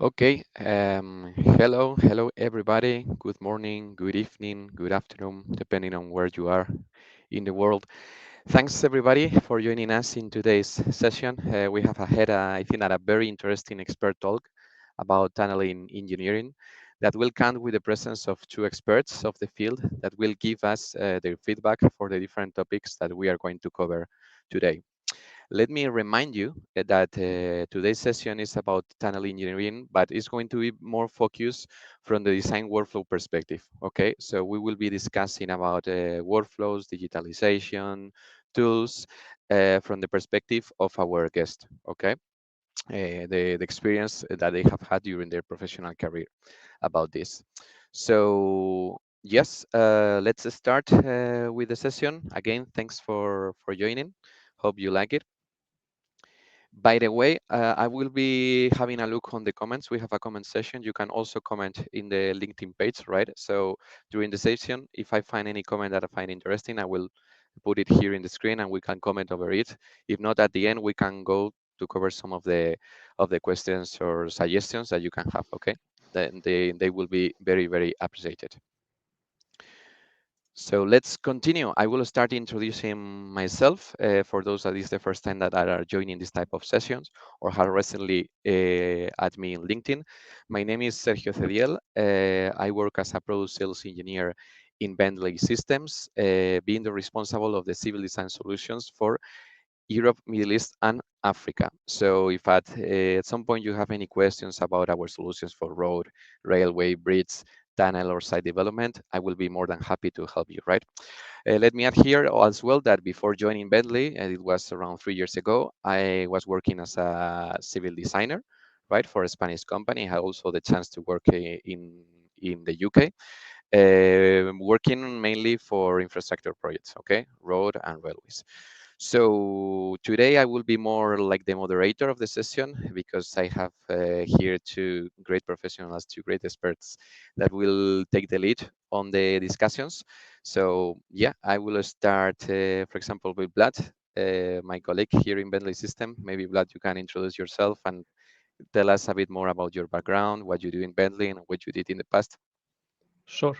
Okay, hello everybody. Good morning, good evening, good afternoon, depending on where you are in the world. Thanks everybody for joining us in today's session. We have ahead, I think, a very interesting expert talk about tunneling engineering that will count with the presence of two experts of the field that will give us their feedback for the different topics that we are going to cover today. Let me remind you that today's session is about tunnel engineering, but it's going to be more focused from the design workflow perspective. Okay, so we will be discussing about workflows, digitalization, tools from the perspective of our guest. Okay, the experience that they have had during their professional career about this. So yes, let's start with the session. Again, thanks for joining. Hope you like it. By the way, I will be having a look on the comments. We have a comment session. You can also comment in the LinkedIn page, right? So during the session, if I find any comment that I find interesting, I will put it here in the screen and we can comment over it. If not, at the end, we can go to cover some of the questions or suggestions that you can have. Okay, then they will be very appreciated. So let's continue. I will start introducing myself for those that is the first time that are joining this type of sessions or have recently at me in LinkedIn. My name is Sergio Cediel. I work as a product sales engineer in Bentley Systems, being the responsible of the civil design solutions for Europe, Middle East, and Africa. So if at some point you have any questions about our solutions for road, railway, bridge, tunnel, or site development, I will be more than happy to help you, right? Let me add here as well that before joining Bentley, and it was around 3 years ago, I was working as a civil designer, right, for a Spanish company. I had also the chance to work in the UK, working mainly for infrastructure projects, okay, road and railways. So today I will be more like the moderator of the session because I have here two great professionals, two great experts that will take the lead on the discussions. So yeah, I will start, for example, with Vlad, my colleague here in Bentley System. Maybe Vlad, you can introduce yourself and tell us a bit more about your background, what you do in Bentley and what you did in the past. Sure.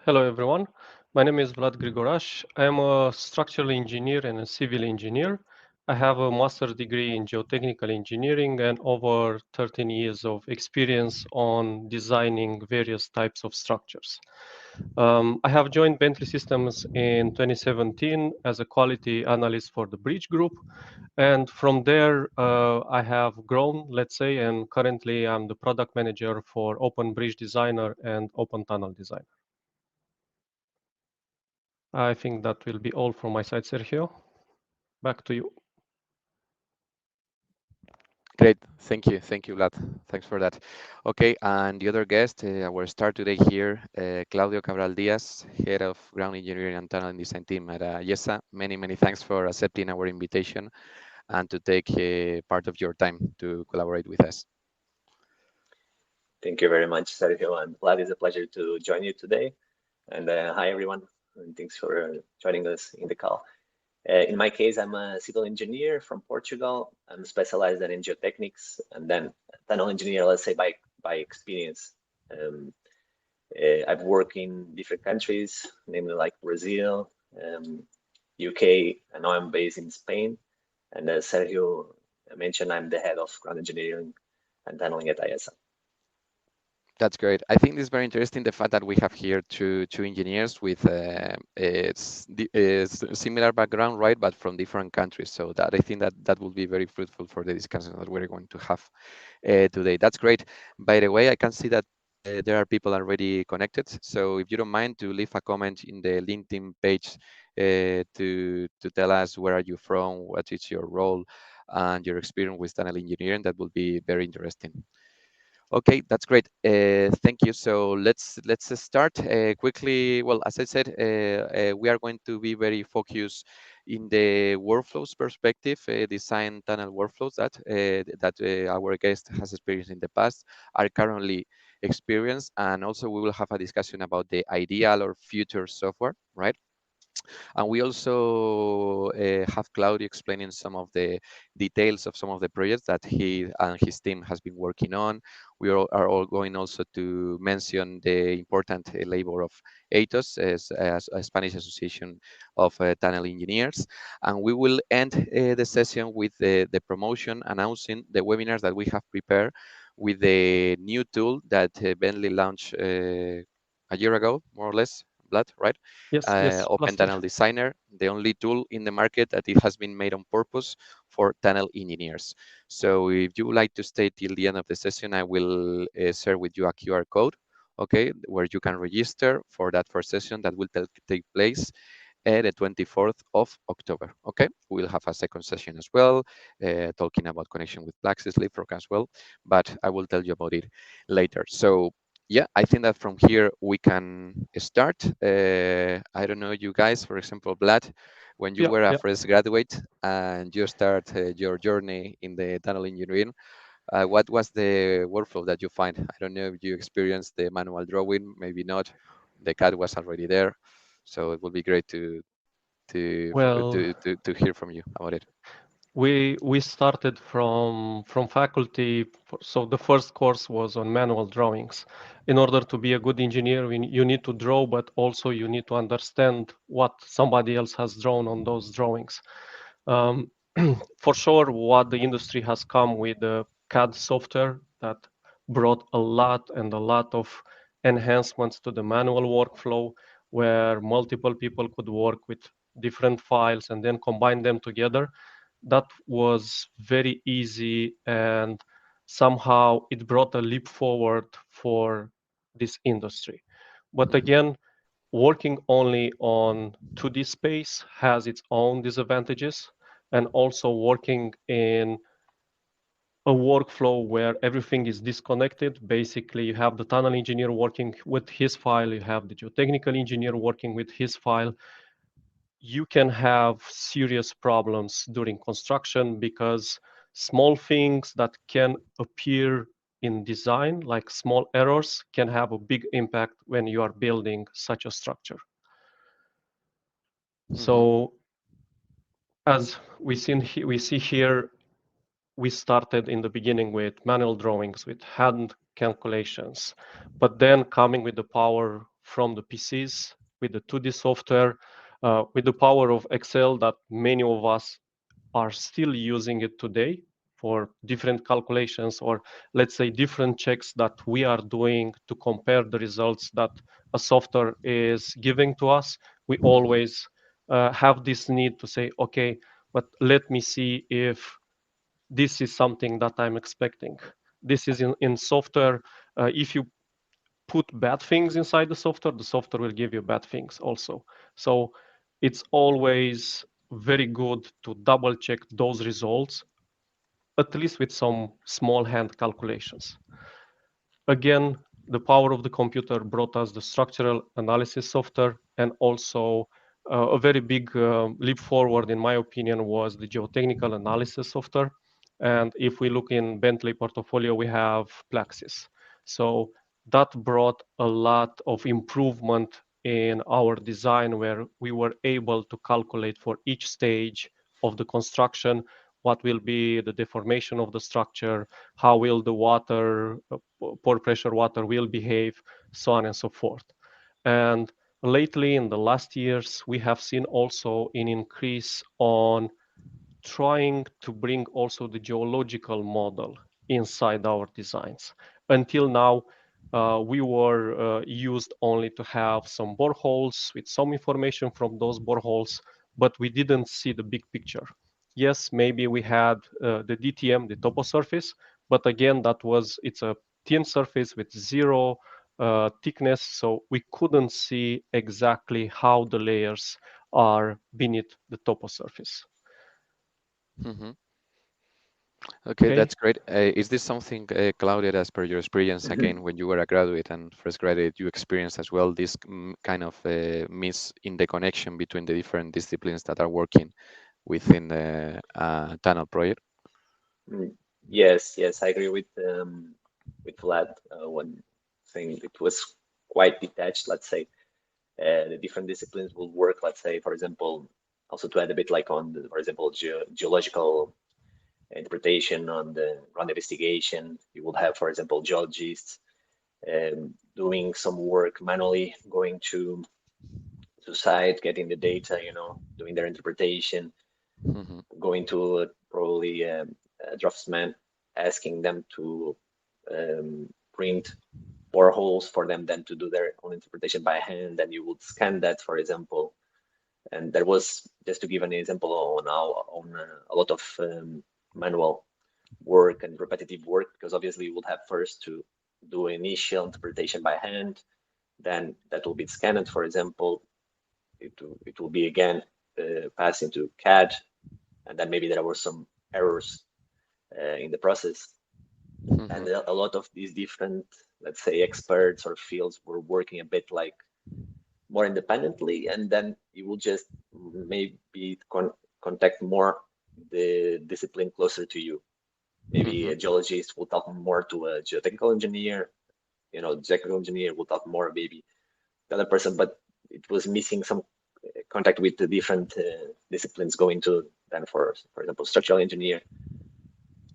Hello, everyone. My name is Vlad Grigoraș. I am a structural engineer and a civil engineer. I have a master's degree in geotechnical engineering and over 13 years of experience on designing various types of structures. I have joined Bentley Systems in 2017 as a quality analyst for the Bridge Group. And from there, I have grown, let's say, and currently I'm the product manager for Open Bridge Designer and Open Tunnel Designer. I think that will be all from my side, Sergio. Back to you. Great, thank you, Vlad. Thanks for that. Okay, and the other guest, our star today here, Claudio Cabral Diaz, head of ground engineering and tunnel design team at YESA. Many thanks for accepting our invitation and to take part of your time to collaborate with us. Thank you very much, Sergio. And Vlad, it's a pleasure to join you today. And hi, everyone. And thanks for joining us in the call. In my case, I'm a civil engineer from Portugal. I'm specialized in geotechnics and then tunnel engineer, let's say by experience. Um, I've worked in different countries, namely like Brazil, UK, and now I'm based in Spain. And as Sergio mentioned, I'm the head of ground engineering and tunneling at ISA. That's great. I think it's very interesting the fact that we have here two engineers with it's similar background, right, but from different countries. So that I think that that will be very fruitful for the discussion that we're going to have today. That's great. By the way, I can see that there are people already connected. So if you don't mind to leave a comment in the LinkedIn page to tell us where are you from, what is your role, and your experience with tunnel engineering, that will be very interesting. Okay, that's great. Thank you. So let's start quickly. Well, as I said, we are going to be very focused in the workflows perspective, design tunnel workflows that our guest has experienced in the past, are currently experienced, and also we will have a discussion about the ideal or future software, right? And we also have Claudio explaining some of the details of some of the projects that he and his team has been working on. We are all going also to mention the important labor of ATOS as a Spanish Association of Tunnel Engineers. And we will end the session with the promotion announcing the webinars that we have prepared with the new tool that Bentley launched a year ago, more or less, Vlad, right? Yes, yes, Open last year. Tunnel Designer, the only tool in the market that it has been made on purpose for tunnel engineers. So if you would like to stay till the end of the session, I will share with you a QR code, okay, where you can register for that first session that will take place the 24th of October. Okay, we'll have a second session as well, talking about connection with Plaxis, Leapfrog as well, but I will tell you about it later. So yeah, I think that from here we can start. I don't know, you guys, for example, Vlad, when you Yeah, were a yeah. fresh graduate and you start your journey in the tunnel engineering, what was the workflow that you find? I don't know if you experienced the manual drawing, maybe not. The CAD was already there, so it would be great Well, to hear from you about it. we started from faculty. So the first course was on manual drawings. In order to be a good engineer, you need to draw, but also you need to understand what somebody else has drawn on those drawings. Um, for sure, what the industry has come with the CAD software that brought a lot and a lot of enhancements to the manual workflow, where multiple people could work with different files and then combine them together. That was very easy, and somehow it brought a leap forward for this industry. But Mhm, again, working only on 2D space has its own disadvantages, and also working in a workflow where everything is disconnected. Basically, you have the tunnel engineer working with his file, you have the geotechnical engineer working with his file. You can have serious problems during construction because small things that can appear in design, like small errors, can have a big impact when you are building such a structure. mhm, So as we see here, we started in the beginning with manual drawings, with hand calculations, but then coming with the power from the PCs, with the 2D software, with the power of Excel that many of us are still using it today for different calculations, or let's say different checks that we are doing to compare the results that a software is giving to us. We mhm, always have this need to say, okay, but let me see if this is something that I'm expecting. This is in software. If you put bad things inside the software will give you bad things also. So it's always very good to double check those results, at least with some small hand calculations. Again, the power of the computer brought us the structural analysis software, and also a very big leap forward, in my opinion, was the geotechnical analysis software. And if we look in Bentley portfolio, we have Plaxis. So that brought a lot of improvement in our design, where we were able to calculate for each stage of the construction what will be the deformation of the structure, how will the water, pore pressure water will behave, so on and so forth. And lately, in the last years, we have seen also an increase on trying to bring also the geological model inside our designs. Until now, we were used only to have some boreholes with some information from those boreholes, but we didn't see the big picture. Yes, maybe we had the DTM, the topo surface, but again, it's a thin surface with zero thickness, so we couldn't see exactly how the layers are beneath the topo surface. mhm. Okay, Okay. that's great. Is this something, Claudia, as per your experience, again, when you were a graduate and first graduate, you experienced as well this kind of miss in the connection between the different disciplines that are working within the tunnel project? Mm, yes, yes, I agree with Vlad. One thing, it was quite detached, let's say. The different disciplines will work, let's say, for example, also to add a bit like on the, for example, geological interpretation, on the ground investigation. You will have, for example, geologists doing some work manually, going to site, getting the data, doing their interpretation, going to probably a draftsman, asking them to print boreholes for them then to do their own interpretation by hand, and you would scan that, for example. And there was, just to give an example, on a lot of manual work and repetitive work, because obviously you would have first to do initial interpretation by hand, then that will be scanned, for example. It will be again passed into CAD, and then maybe there were some errors in the process. And a lot of these different, let's say, experts or fields were working a bit like more independently, and then you will just maybe contact more the discipline closer to you. Maybe a geologist will talk more to a geotechnical engineer, geotechnical engineer will talk more maybe the other person, but it was missing some contact with the different disciplines going to then for example, structural engineer.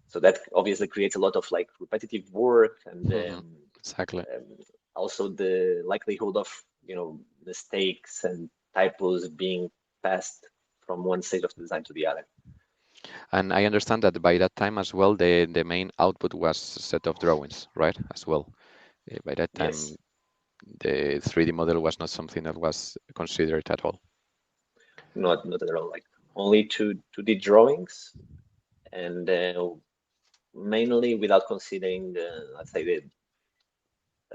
So that obviously creates a lot of like repetitive work, and exactly. Also the likelihood of mistakes and typos being passed from one stage of design to the other. And I understand that by that time as well, the main output was a set of drawings, right? As well. By that time, Yes. the 3D model was not something that was considered at all. Not at all. Like only 2D drawings, and mainly without considering let's say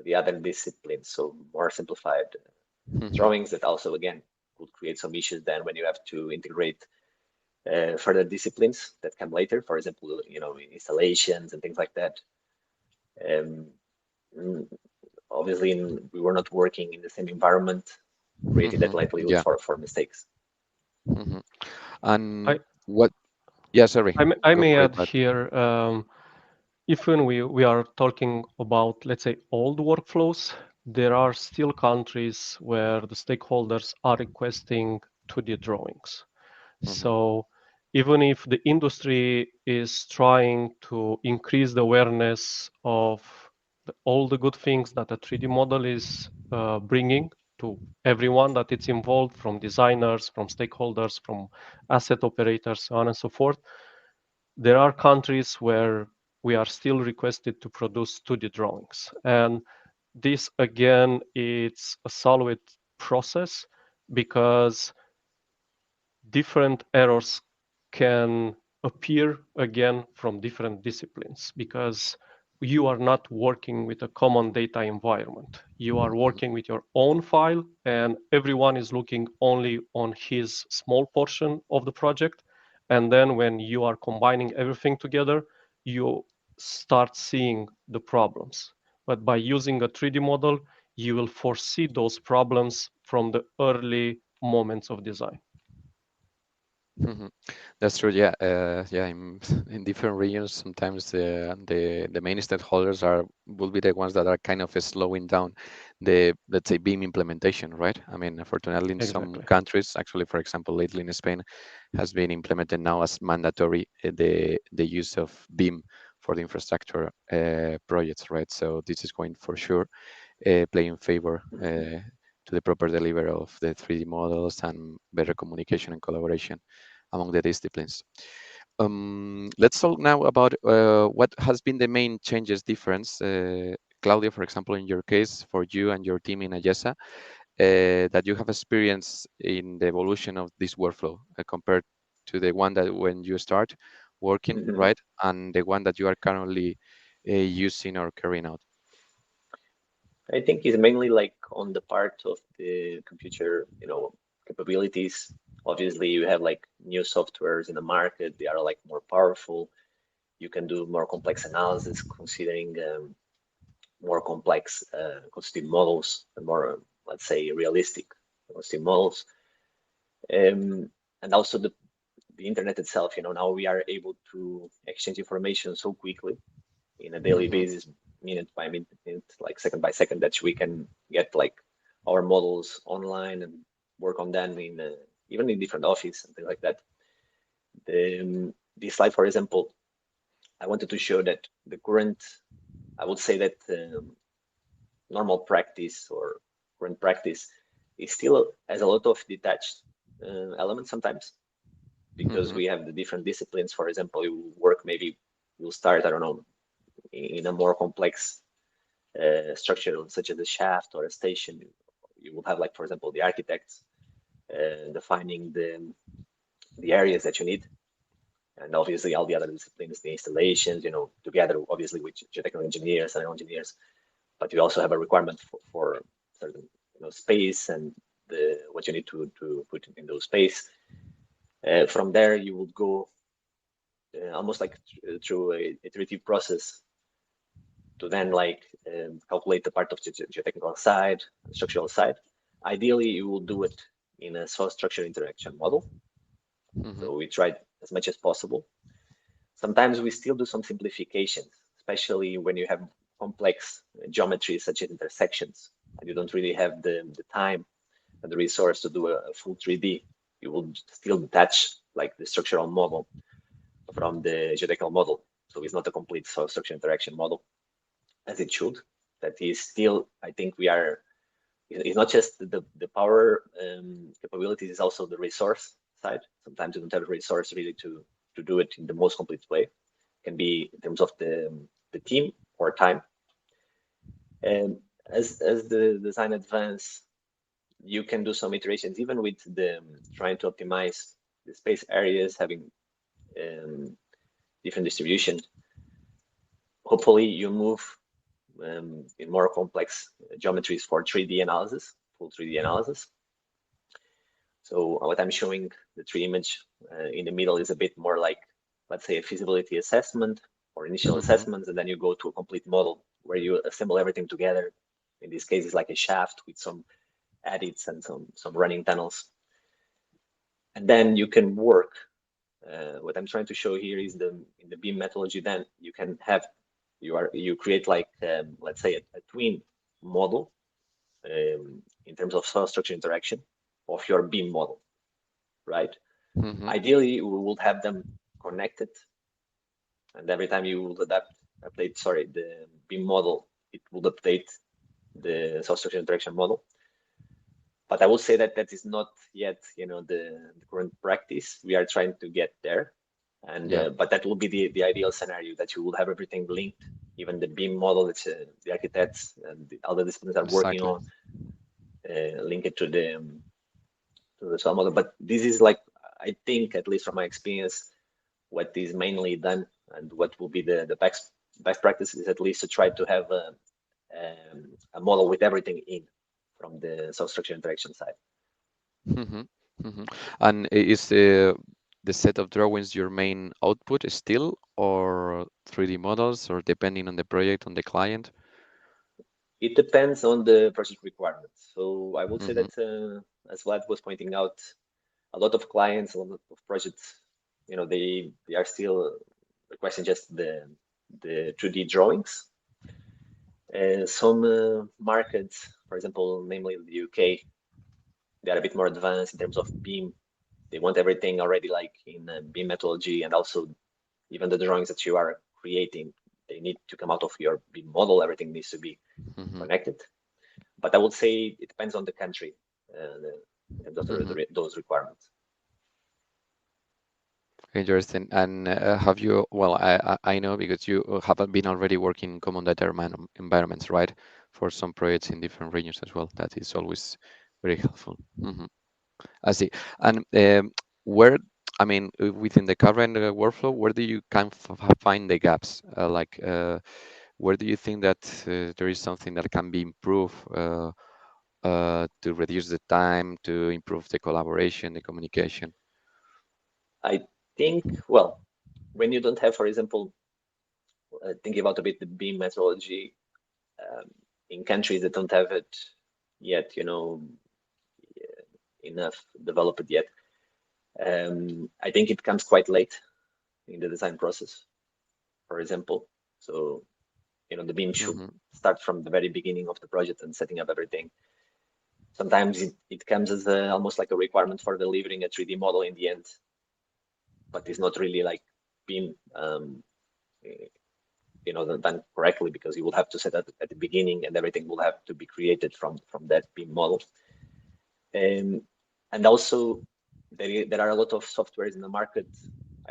the other disciplines. So more simplified drawings that also again would create some issues then when you have to integrate further disciplines that come later. For example, installations and things like that. Obviously, we were not working in the same environment, creating that likelihood Yeah. for mistakes. And what? Yeah, sorry. I Go may for it, add but here, if when we are talking about, let's say, old workflows, there are still countries where the stakeholders are requesting 2D drawings. So even if the industry is trying to increase the awareness of all the good things that a 3D model is bringing to everyone that it's involved, from designers, from stakeholders, from asset operators, so on and so forth, there are countries where we are still requested to produce 2D drawings. And this, again, it's a solid process because different errors can appear again from different disciplines, because you are not working with a common data environment. You are working with your own file, and everyone is looking only on his small portion of the project. And then when you are combining everything together, you start seeing the problems. But by using a 3D model, you will foresee those problems from the early moments of design. That's true. Yeah, yeah. In different regions, sometimes the main stakeholders will be the ones that are kind of slowing down the, let's say, BIM implementation, right? I mean, unfortunately, in some Exactly. countries, actually, for example, lately in Spain, has been implemented now as mandatory the use of BIM for the infrastructure projects, right? So this is going for sure play in favor to the proper delivery of the 3D models and better communication and collaboration among the disciplines. Let's talk now about what has been the main changes, difference. Claudia, for example, in your case, for you and your team in Ayesa, that you have experienced in the evolution of this workflow compared to the one that when you start working, right, and the one that you are currently using or carrying out. I think it's mainly like on the part of the computer, capabilities. Obviously, you have like new softwares in the market. They are like more powerful. You can do more complex analysis, considering more complex constitutive models and more, let's say, realistic constitutive models. And also the internet itself. Now we are able to exchange information so quickly in a daily basis, minute by minute, like second by second, that we can get like our models online and work on them in even in different office and things like that. This slide, for example, I wanted to show that the current, I would say that normal practice or current practice is still has a lot of detached elements sometimes, because we have the different disciplines. For example, you work, maybe you'll start, I don't know, in a more complex structure such as a shaft or a station. You will have, like, for example, the architects defining the areas that you need, and obviously all the other disciplines, the installations, together obviously with geotechnical engineers and engineers. But you also have a requirement for certain space and what you need to put in those space. From there, you would go almost like through a iterative process to then calculate the part of the geotechnical side, structural side. Ideally, you will do it in a soil structure interaction model. So we tried as much as possible. Sometimes we still do some simplifications, especially when you have complex geometries such as intersections, and you don't really have the time and the resource to do a full 3D. You will still detach like the structural model from the geotechnical model. So it's not a complete soil structure interaction model as it should. That is still, I think it's not just the power capabilities, it's also the resource side. Sometimes you don't have a resource really to do it in the most complete way. It can be in terms of the team or time. And as the design advance, you can do some iterations, even with the trying to optimize the space areas, having different distribution. Hopefully you move in more complex geometries for 3D analysis, full 3D analysis. So what I'm showing, the tree image in the middle, is a bit more like, let's say, a feasibility assessment or initial assessments, and then you go to a complete model where you assemble everything together. In this case, it's like a shaft with some adits and some running tunnels. And then you can work. What I'm trying to show here is in the BIM methodology, then you can have, you create like, let's say, a twin model in terms of soil structure interaction of your BIM model, right? Ideally, we would have them connected, and every time you would update the BIM model, it would update the soil structure interaction model. But I will say that is not yet, the current practice. We are trying to get there, and but that will be the ideal scenario, that you will have everything linked, even the BIM model that the architects and the other disciplines are working on, link it to the soil model. But this is, like, I think, at least from my experience, what is mainly done, and what will be the best practice is at least to try to have a model with everything in from the soil structure interaction side. And is the set of drawings your main output still, or 3D models, or depending on the project, on the client? It depends on the project requirements. So I would say that, as Vlad was pointing out, a lot of clients, a lot of projects, they are still requesting just the 2D drawings. Some markets, for example, namely the UK, they are a bit more advanced in terms of BIM. They want everything already like in BIM methodology, and also even the drawings that you are creating, they need to come out of your BIM model. Everything needs to be connected. But I would say it depends on the country in terms of those requirements. Interesting. And have you, well, I know because you have been already working in common data environments, right? For some projects in different regions as well. That is always very helpful. I see. And where, I mean, within the current workflow, where do you kind of find the gaps? Where do you think that there is something that can be improved to reduce the time, to improve the collaboration, the communication? I think, well, when you don't have, for example, thinking about a bit the BIM methodology in countries that don't have it yet, enough developed yet, I think it comes quite late in the design process, for example. So, the BIM should start from the very beginning of the project and setting up everything. sometimes it comes as almost like a requirement for delivering a 3D model in the end, but it's not really like being done correctly, because you will have to set that at the beginning, and everything will have to be created from that BIM model. And also there are a lot of softwares in the market.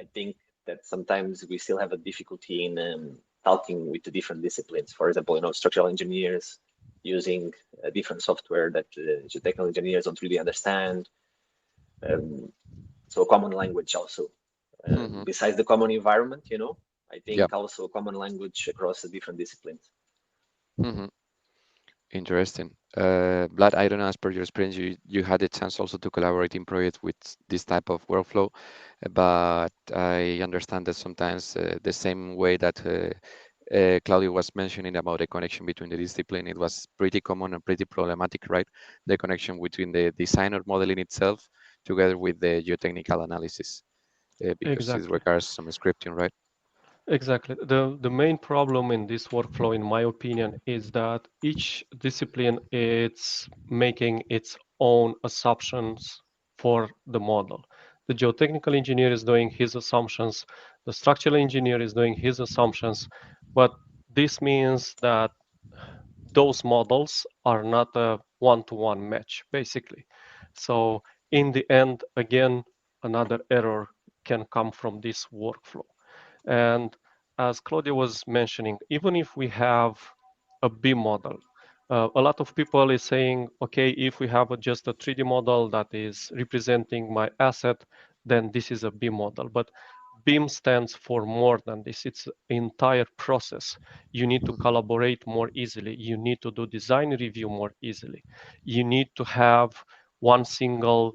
I think that sometimes we still have a difficulty in talking with the different disciplines. For example, structural engineers using a different software that geotechnical engineers don't really understand. So common language also. Besides the common environment, I think also common language across the different disciplines. Interesting. Vlad, I don't know, as per your experience, you had a chance also to collaborate in projects with this type of workflow, but I understand that sometimes the same way that Claudio was mentioning about the connection between the discipline, it was pretty common and pretty problematic, right? The connection between the designer modeling itself together with the geotechnical analysis, because it requires some scripting, right? Exactly. The main problem in this workflow, in my opinion, is that each discipline is making its own assumptions for the model. The geotechnical engineer is doing his assumptions, the structural engineer is doing his assumptions, but this means that those models are not a one-to-one match, basically. So in the end, again, another error can come from this workflow. And as Claudia was mentioning, even if we have a BIM model, a lot of people is saying, okay, if we have just a 3D model that is representing my asset, then this is a BIM model. But BIM stands for more than this. It's an entire process. You need to collaborate more easily. You need to do design review more easily. You need to have one single,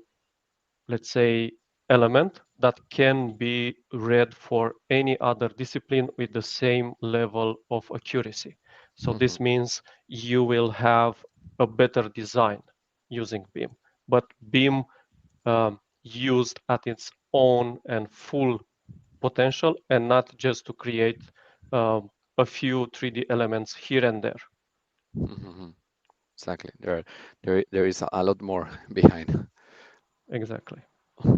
let's say, element that can be read for any other discipline with the same level of accuracy. So this means you will have a better design using BIM. But BIM used at its own and full potential, and not just to create a few 3D elements here and there. Exactly. There is a lot more behind. Exactly.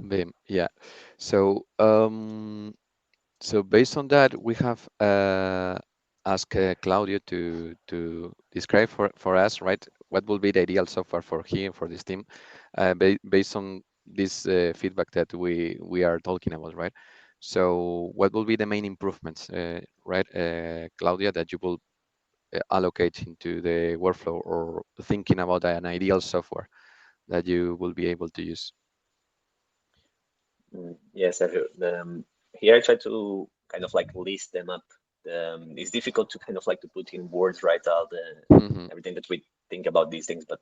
BIM. Yeah. So so based on that, we have asked Claudio to describe for us, right, what will be the ideal software for him, for this team, based on this feedback that we are talking about, right? So what will be the main improvements, right, Claudia, that you will allocate into the workflow, or thinking about an ideal software that you will be able to use? Yes, here I try to kind of like list them up. It's difficult to kind of like to put in words, right, all everything that we think about these things, but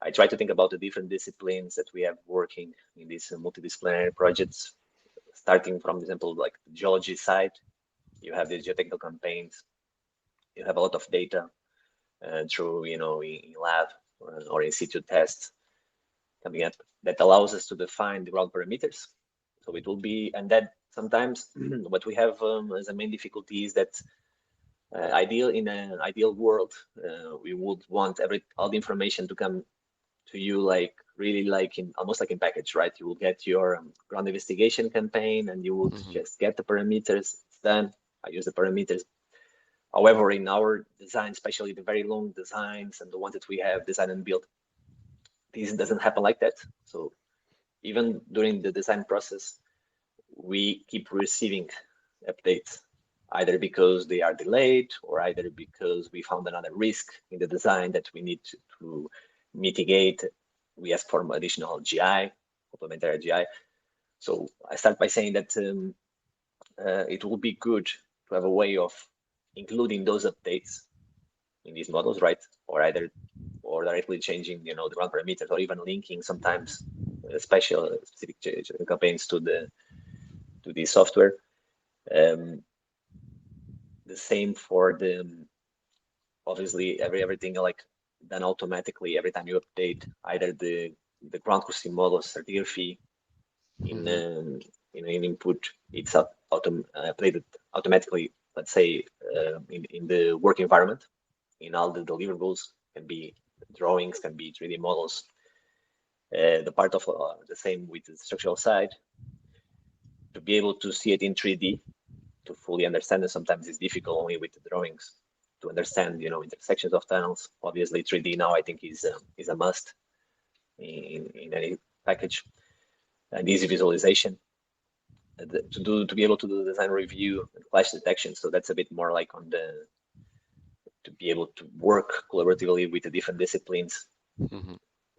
I try to think about the different disciplines that we have working in these multidisciplinary projects, starting from, example, like the geology side. You have the geotechnical campaigns. You have a lot of data through, in lab or in situ tests coming up that allows us to define the ground parameters. So it will be, and that sometimes what we have as a main difficulty is that in an ideal world, we would want all the information to come to you like really like in almost like in package, right? You will get your ground investigation campaign and you would just get the parameters. It's done. I use the parameters. However, in our design, especially the very long designs and the ones that we have designed and built, this doesn't happen like that. So even during the design process, we keep receiving updates, either because they are delayed or either because we found another risk in the design that we need to mitigate. We ask for additional GI, complementary GI. So I start by saying that it will be good to have a way of including those updates in these models, right? Or directly changing, the ground parameters, or even linking sometimes specific campaigns to the software. The same for obviously everything like done automatically every time you update either the ground crossing model stratigraphy in input. It's updated automatically, let's say, in the work environment, in all the deliverables, can be drawings, can be 3D models, The part of the same with the structural side, to be able to see it in 3D, to fully understand it. Sometimes it's difficult only with the drawings to understand, intersections of tunnels. Obviously, 3D now I think is a must in any package, and easy visualization. To be able to do design review and clash detection. So that's a bit more like to be able to work collaboratively with the different disciplines,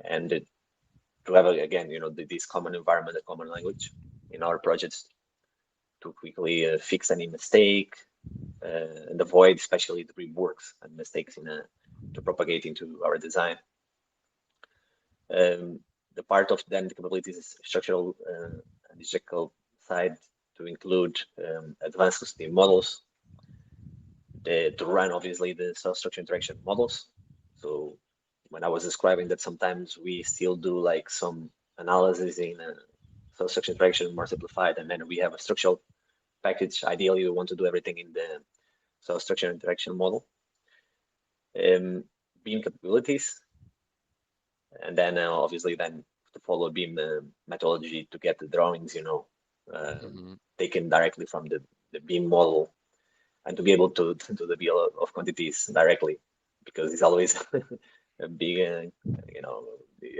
and to have again, this common environment, a common language in our projects to quickly fix any mistake and avoid, especially the reworks and mistakes to propagate into our design. The part of then the capabilities is structural and logical side to include advanced custom models, to run obviously the cell structure interaction models. So when I was describing that sometimes we still do like some analysis in cell structure interaction more simplified, and then we have a structural package. Ideally, we want to do everything in the cell structure interaction model. Beam capabilities, and then obviously then to follow beam methodology to get the drawings, taken directly from the beam model, and to be able to do the BL of quantities directly, because it's always a big, a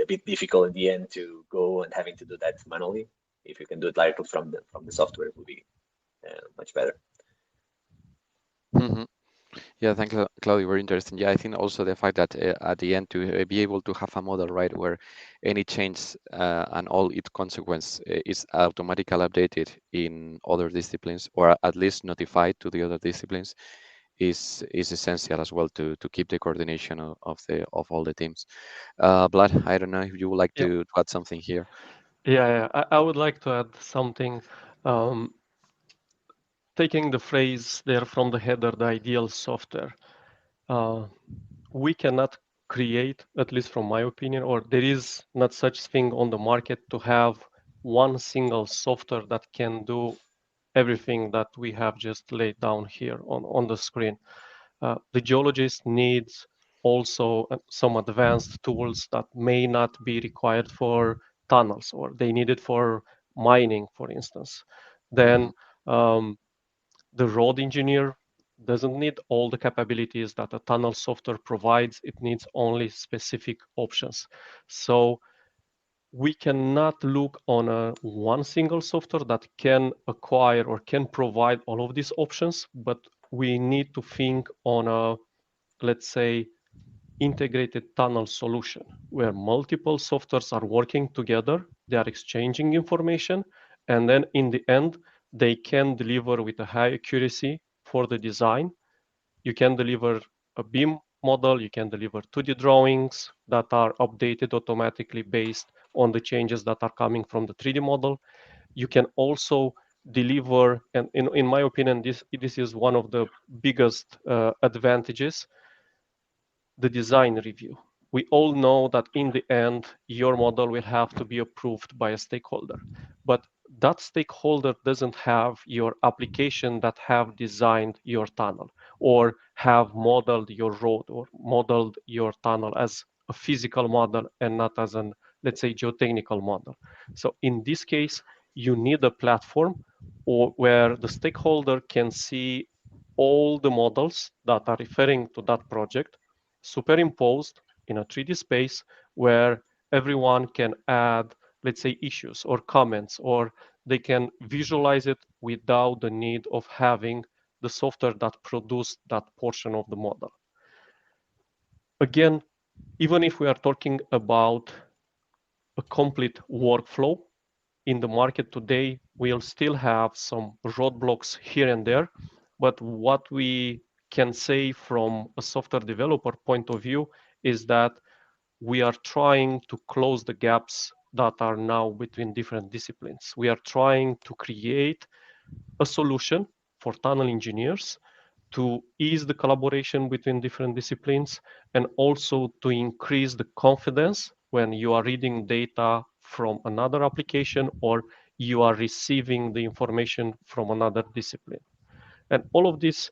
bit difficult in the end to go and having to do that manually. If you can do it directly from the software, it would be much better. Yeah, thank you, Claudio. Very interesting. Yeah, I think also the fact that at the end to be able to have a model, right, where any change and all its consequence is automatically updated in other disciplines, or at least notified to the other disciplines, is essential as well to keep the coordination of all the teams. Vlad, I don't know if you would like to add something here. Yeah. I would like to add something. Taking the phrase there from the header, the ideal software. We cannot create, at least from my opinion, or there is not such thing on the market to have one single software that can do everything that we have just laid down here on the screen. The geologist needs also some advanced tools that may not be required for tunnels, or they need it for mining, for instance. Then the road engineer doesn't need all the capabilities that a tunnel software provides. It needs only specific options. So we cannot look on one single software that can acquire or can provide all of these options, but we need to think on a, let's say, integrated tunnel solution where multiple softwares are working together, they are exchanging information, and then in the end, they can deliver with a high accuracy for the design. You can deliver a beam model, you can deliver 2D drawings that are updated automatically based on the changes that are coming from the 3D model. You can also deliver, and in my opinion, this is one of the biggest advantages, the design review. We all know that in the end, your model will have to be approved by a stakeholder. But that stakeholder doesn't have your application that have designed your tunnel or have modeled your road or modeled your tunnel as a physical model and not as an, let's say, geotechnical model. So in this case, you need a platform where the stakeholder can see all the models that are referring to that project superimposed in a 3D space where everyone can add, let's say, issues or comments, or they can visualize it without the need of having the software that produced that portion of the model. Again, even if we are talking about a complete workflow, in the market today, we'll still have some roadblocks here and there, but what we can say from a software developer point of view is that we are trying to close the gaps that are now between different disciplines. We are trying to create a solution for tunnel engineers to ease the collaboration between different disciplines and also to increase the confidence when you are reading data from another application or you are receiving the information from another discipline. And all of this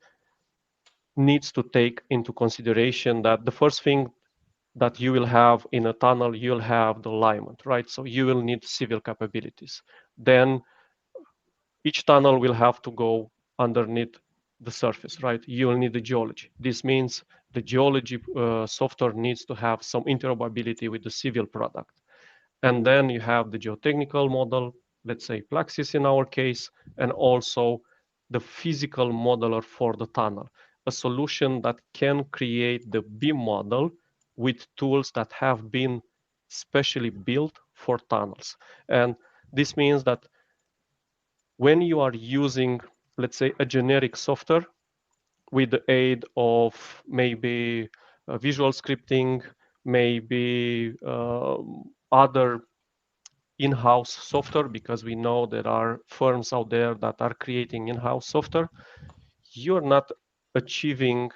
needs to take into consideration that the first thing that you will have in a tunnel, you'll have the alignment, right? So you will need civil capabilities. Then each tunnel will have to go underneath the surface, right? You'll need the geology. This means the geology software needs to have some interoperability with the civil product. And then you have the geotechnical model, let's say Plaxis in our case, and also the physical modeler for the tunnel, a solution that can create the BIM model with tools that have been specially built for tunnels. And this means that when you are using, let's say, a generic software with the aid of maybe visual scripting, maybe other in-house software, because we know there are firms out there that are creating in-house software, you're not achieving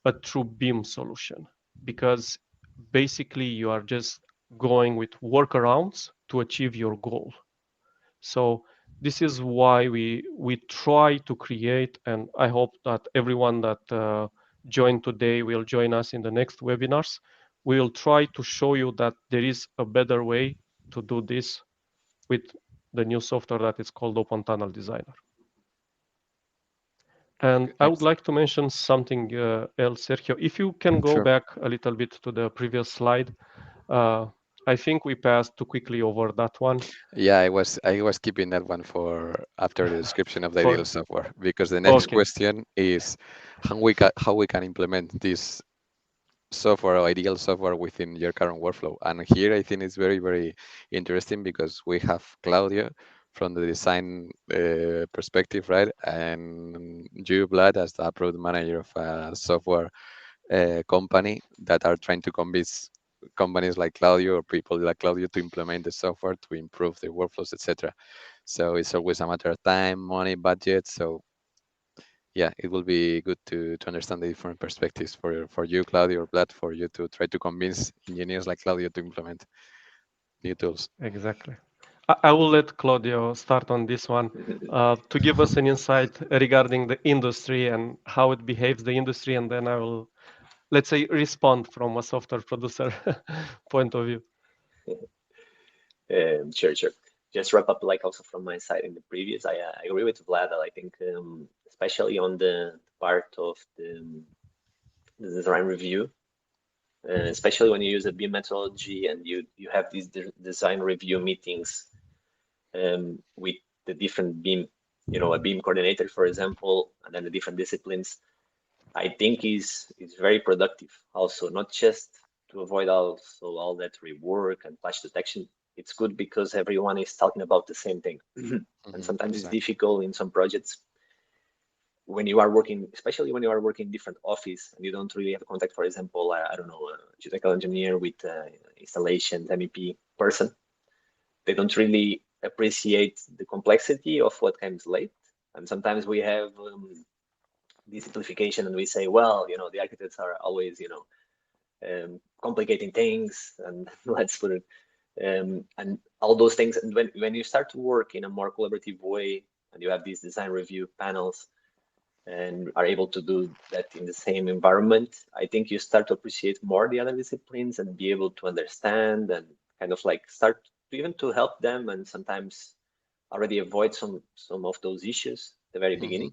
a true BIM solution, because basically you are just going with workarounds to achieve your goal. So this is why we try to create, and I hope that everyone that joined today will join us in the next webinars. We will try to show you that there is a better way to do this with the new software that is called Open Tunnel Designer. And I would like to mention something else, Sergio. If you can go Sure. back a little bit to the previous slide, I think we passed too quickly over that one. Yeah, I was keeping that one for after the description of the For ideal software, because the next okay, question is how we can implement this software or ideal software within your current workflow. And here I think it's very, very interesting because we have Claudio from the design perspective, right? And you, Vlad, as the product manager of a software company that are trying to convince companies like Claudio or people like Claudio to implement the software to improve their workflows, etc. So it's always a matter of time, money, budget. So yeah, it will be good to understand the different perspectives for you, Claudio, or Vlad, for you to try to convince engineers like Claudio to implement new tools. exactly. I will let Claudio start on this one to give us an insight regarding the industry and how it behaves the industry, and then I will, let's say, respond from a software producer point of view. Sure. Just wrap up, like also from my side in the previous, I agree with Vlad. I think especially on the part of the design review, especially when you use a BIM methodology and you have these design review meetings with the different BIM, a BIM coordinator, for example, and then the different disciplines. I think is very productive. Also, not just to avoid also all that rework and clash detection. It's good because everyone is talking about the same thing, and sometimes it's difficult in some projects when you are working, especially when you are working in different office and you don't really have contact. For example, I don't know, a geotechnical engineer with installation MEP person. They don't really appreciate the complexity of what comes late, and sometimes we have this simplification and we say, well, the architects are always, complicating things, and let's put it, and all those things. And when you start to work in a more collaborative way and you have these design review panels and are able to do that in the same environment, I think you start to appreciate more the other disciplines and be able to understand and kind of like start to even to help them, and sometimes already avoid some of those issues at the very beginning.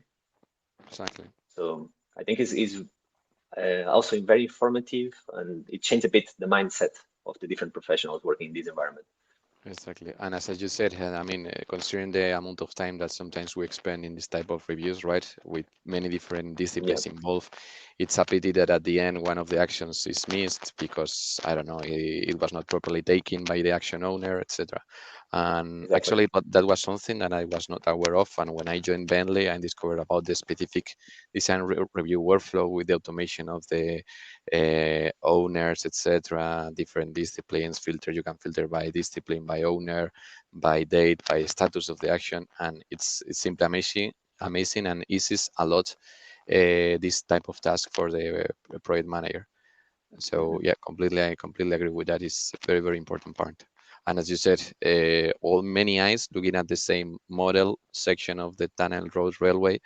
Exactly. So I think is also very informative, and it changed a bit the mindset of the different professionals working in this environment. Exactly. And as you said, I mean, considering the amount of time that sometimes we spend in this type of reviews, right, with many different Yeah, disciplines involved, it's a pity that at the end one of the actions is missed because, I don't know, it was not properly taken by the action owner, etc. And exactly. actually, that was something that I was not aware of. And when I joined Bentley, I discovered about the specific design review workflow with the automation of the owners, etc., different disciplines, filter. You can filter by discipline, by owner, by date, by status of the action, and it's simply amazing, and eases a lot this type of task for the project manager. So yeah, I completely agree with that. It's a very, very important part. And as you said, all many eyes looking at the same model section of the tunnel, road, railway,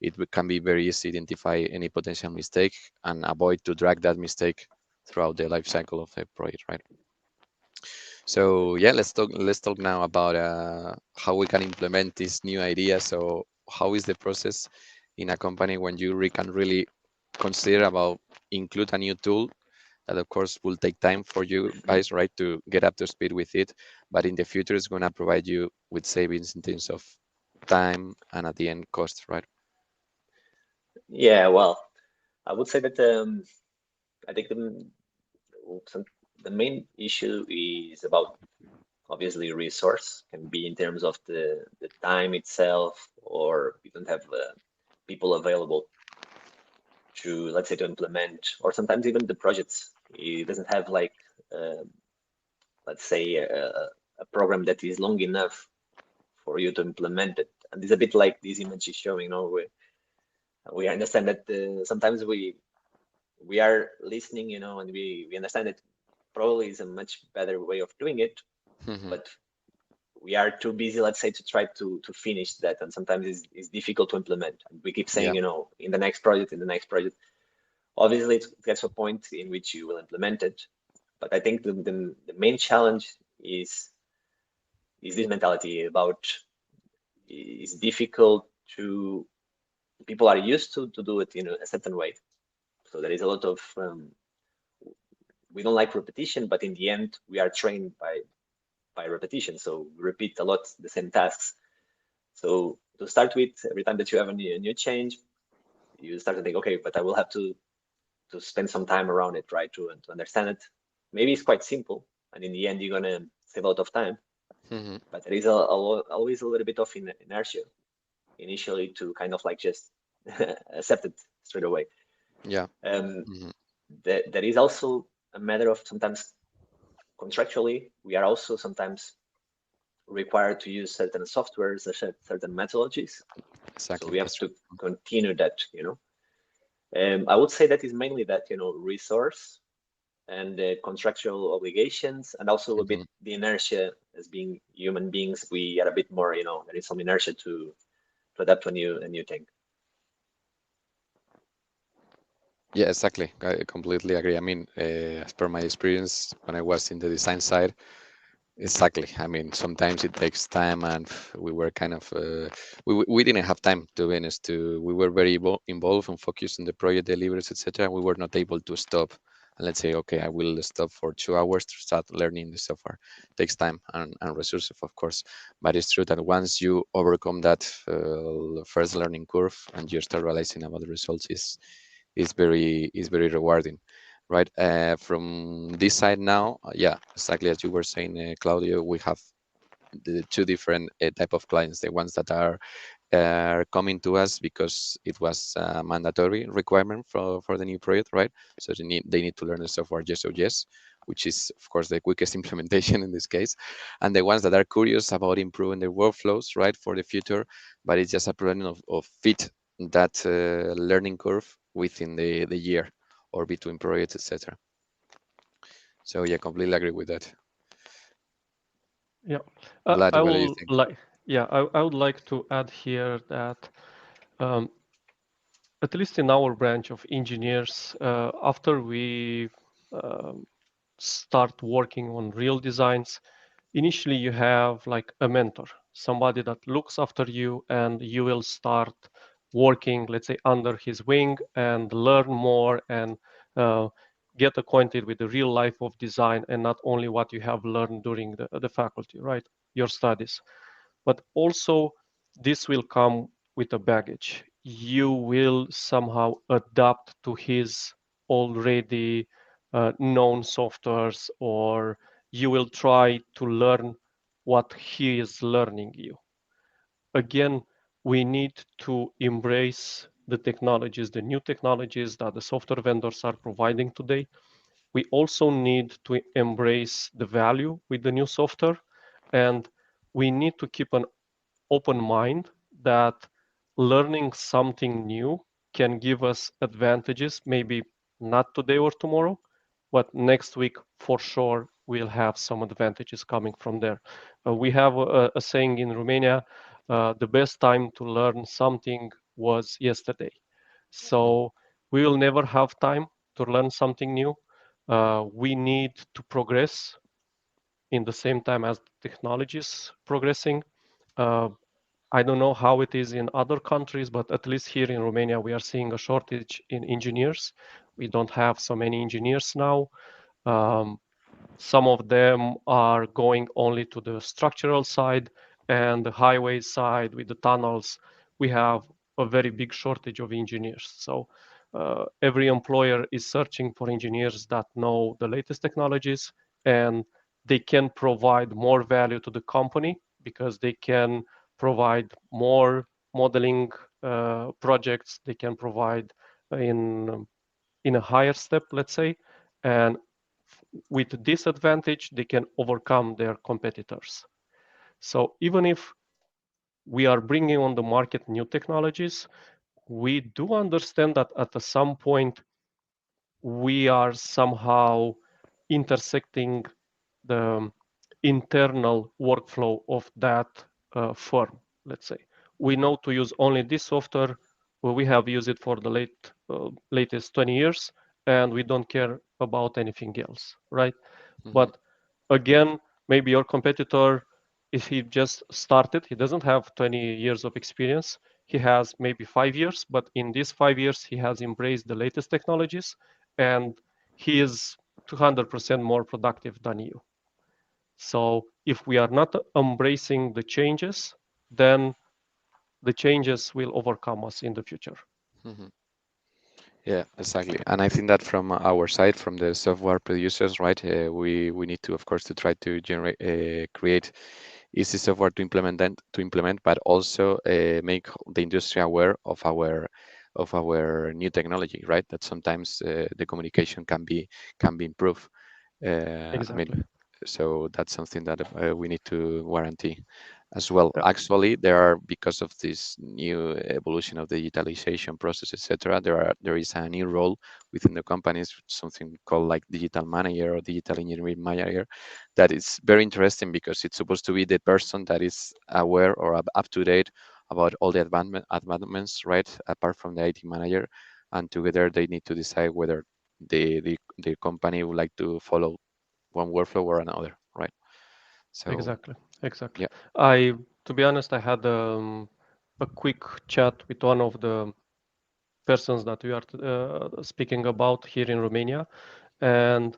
it can be very easy to identify any potential mistake and avoid to drag that mistake throughout the life cycle of the project, right? So yeah, let's talk now about how we can implement this new idea. So how is the process in a company when you can really consider about include a new tool that of course will take time for you guys, right, to get up to speed with it, but in the future it's going to provide you with savings in terms of time and at the end cost, right? Yeah, well, I would say that I think some, the main issue is about obviously resource, can be in terms of the time itself, or you don't have people available to, let's say, to implement, or sometimes even the projects. It doesn't have like, let's say, a program that is long enough for you to implement it. And it's a bit like this image is showing. We understand that sometimes we are listening, and we understand that probably is a much better way of doing it, Hmm. but we are too busy, let's say, to try to finish that, and sometimes it's difficult to implement. And we keep saying, Yeah. in the next project, in the next project. Obviously, it gets to a point in which you will implement it, but I think the main challenge is this mentality about it's difficult to people are used to do it in a certain way. So there is a lot of we don't like repetition, but in the end, we are trained by repetition. So we repeat a lot the same tasks. So to start with, every time that you have a new change, you start to think, okay, but I will have to spend some time around it, right, to understand it. Maybe it's quite simple, and in the end, you're gonna save a lot of time. Hmm. But there is always a little bit of inertia initially to kind of like just accept it straight away. Yeah. Um, Hmm. there is also a matter of sometimes contractually, we are also sometimes required to use certain softwares, certain methodologies. So Exactly, we have that's to true. continue that. I would say that is mainly that, resource and contractual obligations, and also a bit Hmm. the inertia. As being human beings, we are a bit more, there is some inertia to adapt to a new thing. Yeah, exactly. I completely agree. I mean, as per my experience when I was in the design side, exactly. I mean, sometimes it takes time, and we were kind of we didn't have time, to be honest. We were very involved and focused on the project deliveries, etc. We were not able to stop and let's say, okay, I will stop for 2 hours to start learning the software. Takes time and resources, of course, but it's true that once you overcome that first learning curve and you start realizing about the results, is very rewarding, right? From this side now, yeah, exactly as you were saying, Claudio, we have the two different type of clients. The ones that are coming to us because it was a mandatory requirement for the new project, right? So they need to learn the software yes or yes, which is of course the quickest implementation in this case, and the ones that are curious about improving their workflows, right, for the future, but it's just a problem of fit that learning curve within the year or between projects, etc. So yeah, completely agree with that. Yeah, Vlad, I what do you will think? like. Yeah, I would like to add here that um, at least in our branch of engineers, after we um, start working on real designs, initially you have like a mentor, somebody that looks after you, and you will start working, let's say, under his wing and learn more and uh, get acquainted with the real life of design and not only what you have learned during the faculty, right? Your studies. But also, this will come with a baggage. You will somehow adapt to his already known softwares, or you will try to learn what he is learning you. Again, we need to embrace the technologies, the new technologies that the software vendors are providing today. We also need to embrace the value with the new software, and we need to keep an open mind that learning something new can give us advantages, maybe not today or tomorrow, but next week for sure we'll have some advantages coming from there. We have a saying in Romania, the best time to learn something was yesterday. So we will never have time to learn something new, We need to progress in the same time as technology is progressing. Uh, I don't know how it is in other countries, but at least here in Romania, we are seeing a shortage in engineers. We don't have so many engineers now. Um, some of them are going only to the structural side, and the highway side with the tunnels, we have a very big shortage of engineers. So every employer is searching for engineers that know the latest technologies, and they can provide more value to the company because they can provide more modeling projects. They can provide in a higher step, let's say, and with this advantage, they can overcome their competitors. So even if we are bringing on the market new technologies, we do understand that at some point we are somehow intersecting the internal workflow of that firm, let's say. We know to use only this software. Well, we have used it for the latest 20 years, and we don't care about anything else, right? Hmm. But again, maybe your competitor, if he just started, he doesn't have 20 years of experience. He has maybe 5 years, but in these 5 years, he has embraced the latest technologies and he is 200% more productive than you. So if we are not embracing the changes, then the changes will overcome us in the future. Hmm. Yeah, exactly. And I think that from our side, from the software producers, right, we need to, of course, to try to generate, create easy software to implement, but also make the industry aware of our new technology, right? That sometimes the communication can be improved. I mean, Exactly. so that's something that we need to guarantee as well. Yeah, Actually, because of this new evolution of the digitalization process, etc. There is a new role within the companies, something called like digital manager or digital engineering manager, that is very interesting because it's supposed to be the person that is aware or up to date about all the advancements, right? Apart from the IT manager, and together they need to decide whether the company would like to follow one workflow or another, right? So exactly. Exactly. yeah. I, to be honest, I had a quick chat with one of the persons that we are speaking about here in Romania. And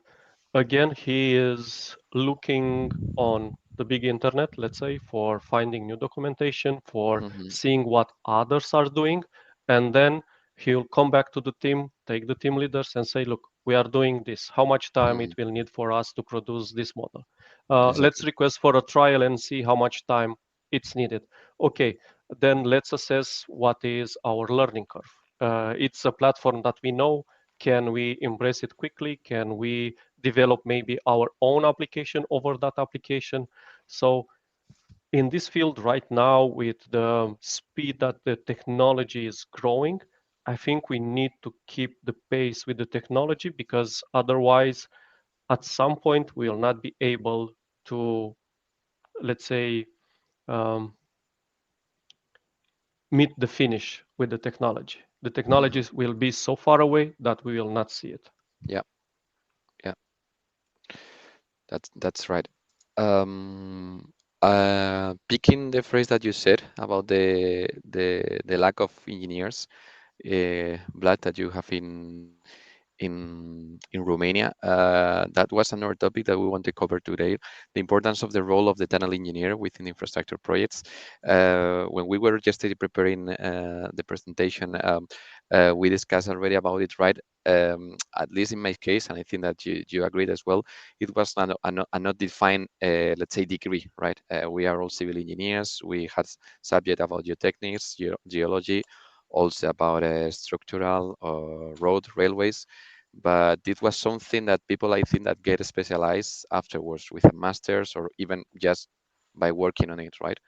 again, he is looking on the big internet, let's say, for finding new documentation, for Hmm. seeing what others are doing. And then he'll come back to the team, take the team leaders and say, look, we are doing this. How much time it Hmm. will need for us to produce this model? Let's Exactly. request for a trial and see how much time it's needed. Okay, then let's assess what is our learning curve. It's a platform that we know. Can we embrace it quickly? Can we develop maybe our own application over that application? So in this field right now, with the speed that the technology is growing, I think we need to keep the pace with the technology because otherwise, at some point, we will not be able to, let's say, um, meet the finish with the technology. The Hmm. technologies will be so far away that we will not see it. Yeah, yeah, that's right. Um, Picking the phrase that you said about the lack of engineers, Vlad, that you have in Romania. That was another topic that we want to cover today: the importance of the role of the tunnel engineer within infrastructure projects. When we were yesterday preparing the presentation, we discussed already about it, right? At least in my case, and I think that you agreed as well, it was not defined, let's say, degree, right? We are all civil engineers. We had subject about geotechnics, geology, also about structural road railways, but it was something that people, I think, that get specialized afterwards with a master's or even just by working on it, right?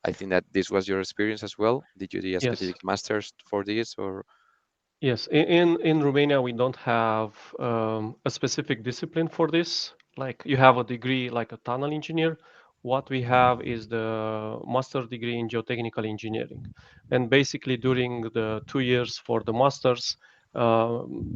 I think that this was your experience as well. Did you do a Yes. specific master's for this or? Yes, in Romania we don't have a specific discipline for this. Like you have a degree like a tunnel engineer. What we have is the master degree in geotechnical engineering, and basically during the 2 years for the masters,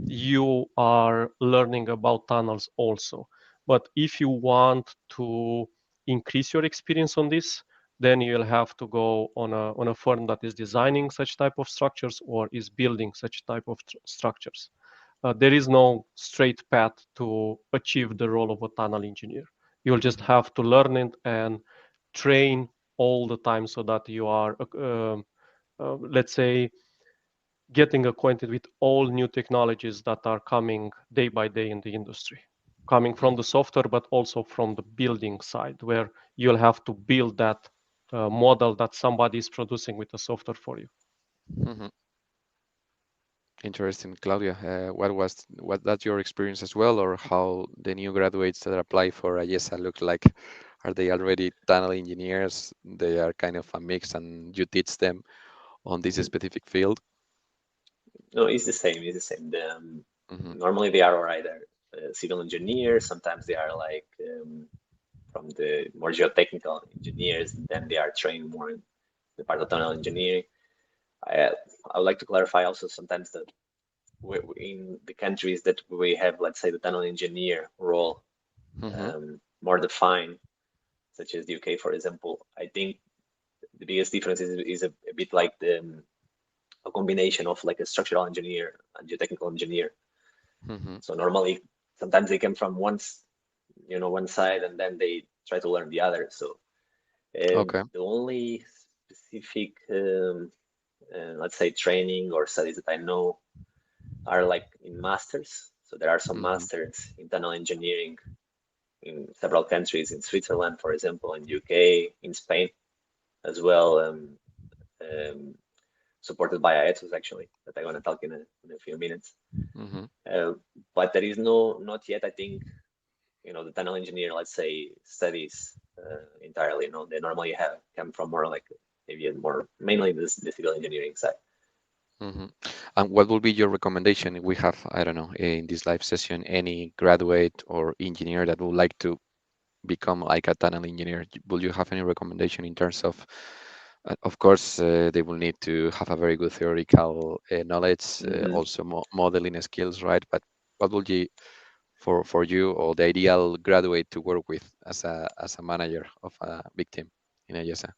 you are learning about tunnels also. But if you want to increase your experience on this, then you'll have to go on a firm that is designing such type of structures or is building such type of structures. There is no straight path to achieve the role of a tunnel engineer. You'll just have to learn it and train all the time so that you are, let's say, getting acquainted with all new technologies that are coming day by day in the industry, coming from the software, but also from the building side, where you'll have to build that model that somebody is producing with the software for you. Mm-hmm. Interesting, Claudia. Was that your experience as well, or how the new graduates that apply for AYESA look like? Are they already tunnel engineers? They are kind of a mix, and you teach them on this specific field? No, it's the same. It's the same. Mm-hmm. Normally they are either civil engineers. Sometimes they are like from the more geotechnical engineers. Then they are trained more in the part of tunnel engineering. I, I would like to clarify also sometimes that in the countries that we have, let's say, the tunnel engineer role Mm-hmm. more defined, such as the UK, for example, I think the biggest difference is a bit like a combination of like a structural engineer and geotechnical engineer. Mm-hmm. So normally, sometimes they come from one side, and then they try to learn the other. So Okay. the only specific, let's say, training or studies that I know are like in masters. So there are some Mm-hmm. masters in tunnel engineering in several countries, in Switzerland, for example, in UK, in Spain as well, um, supported by AETUS actually, that I'm going to talk in a few minutes. Mm-hmm. Uh, but there is not yet, I think, the tunnel engineer, let's say, studies entirely. They normally have come from more like maybe more mainly the civil engineering side. Mm-hmm. And what will be your recommendation? We have, I don't know, in this live session, any graduate or engineer that would like to become like a tunnel engineer. Will you have any recommendation in terms of course, they will need to have a very good theoretical knowledge, Mm-hmm. also modeling skills, right? But what would you, for you, or the ideal graduate to work with as a manager of a big team in AESA?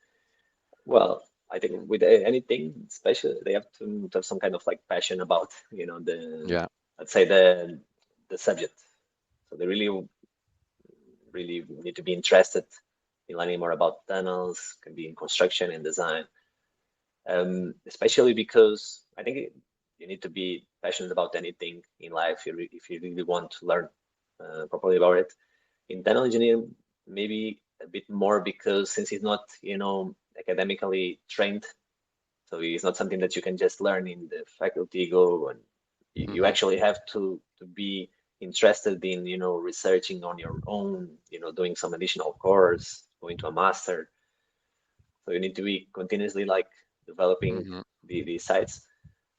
Well, I think with anything special, they have to have some kind of like passion about, Yeah. let's say the subject. So they really need to be interested in learning more about tunnels, can be in construction and design, especially because I think you need to be passionate about anything in life if you really want to learn properly about it. In tunnel engineering, maybe a bit more because since it's not, academically trained, so it's not something that you can just learn in the faculty go, and you Mm-hmm. actually have to be interested in, researching on your own, doing some additional course, going to a master. So you need to be continuously like developing Mm-hmm. the sites.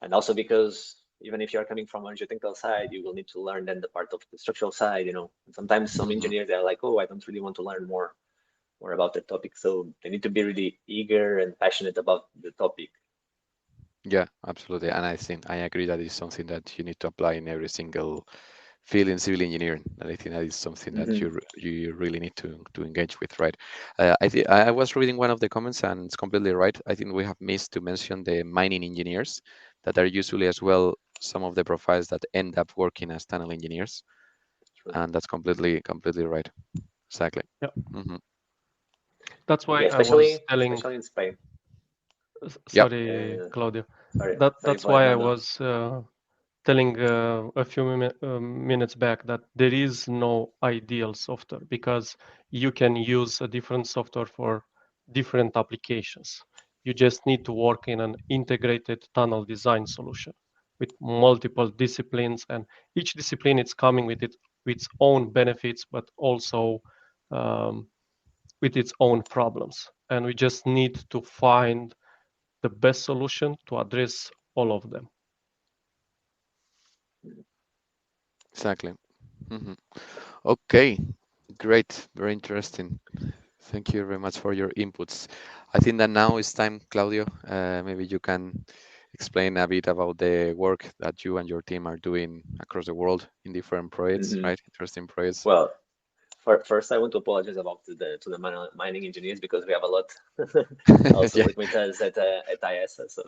And also because even if you're coming from a geotechnical side, you will need to learn then the part of the structural side, And sometimes some Mm-hmm. engineers are like, oh, I don't really want to learn more about the topic. So they need to be really eager and passionate about the topic. Yeah, absolutely. And I think I agree that is something that you need to apply in every single field in civil engineering. And I think that is something that Hmm. you really need to engage with, right? I was reading one of the comments, and it's completely right. I think we have missed to mention the mining engineers that are usually as well some of the profiles that end up working as tunnel engineers, True. and that's completely right. Exactly. Yeah, Hmm. that's why Yeah, I was telling. especially in Spain. Yep. Sorry, Uh, Claudia. sorry, sorry, That's Vlad. why No, I no. was telling a few minutes back that there is no ideal software because you can use a different software for different applications. You just need to work in an integrated tunnel design solution with multiple disciplines, and each discipline is coming with its own benefits, but also um, with its own problems. And we just need to find the best solution to address all of them. Exactly. Hmm. Okay. Great. Very interesting. Thank you very much for your inputs. I think that now it's time, Claudio. Maybe you can explain a bit about the work that you and your team are doing across the world in different projects, Mhm. right? Interesting projects. Well, first, I want to apologize about to the mining engineers because we have a lot also Yeah, working with us at IESA. So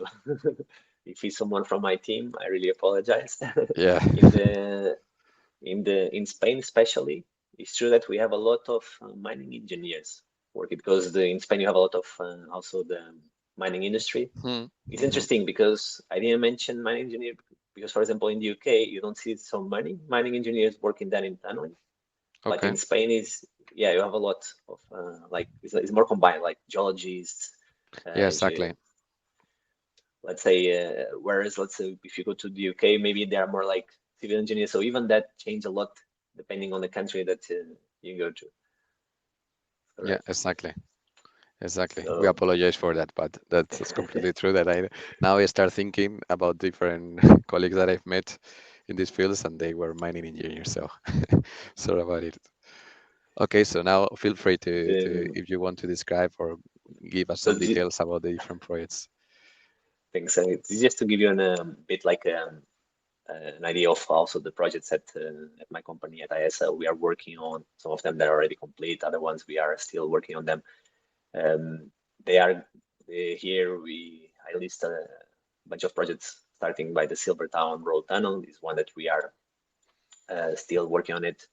if he's someone from my team, I really apologize. yeah, In the in Spain especially, it's true that we have a lot of mining engineers working because in Spain you have a lot of also the mining industry. It's mm-hmm. interesting because I didn't mention mining engineer because, for example, in the UK you don't see so many mining engineers working then in tunneling, but Okay, in Spain is yeah you have a lot of like it's more combined like geologists, yeah, ge exactly. let's say whereas let's say if you go to the UK maybe they are more like civil engineers. So even that change a lot depending on the country that you go to. Yeah, Correct. exactly. Exactly. We So apologize for that, but that's completely true that I now I start thinking about different colleagues that I've met in these fields and they were mining engineers, so sorry about it. Okay, so now feel free to the if you want to describe or give us so some the details about the different projects. things and it's just to give you bit like an idea of also the projects at my company at ISL we are working on. Some of them that are already complete, other ones we are still working on them. They are here. I list a bunch of projects starting by the Silvertown Road Tunnel is one that we are still working on it.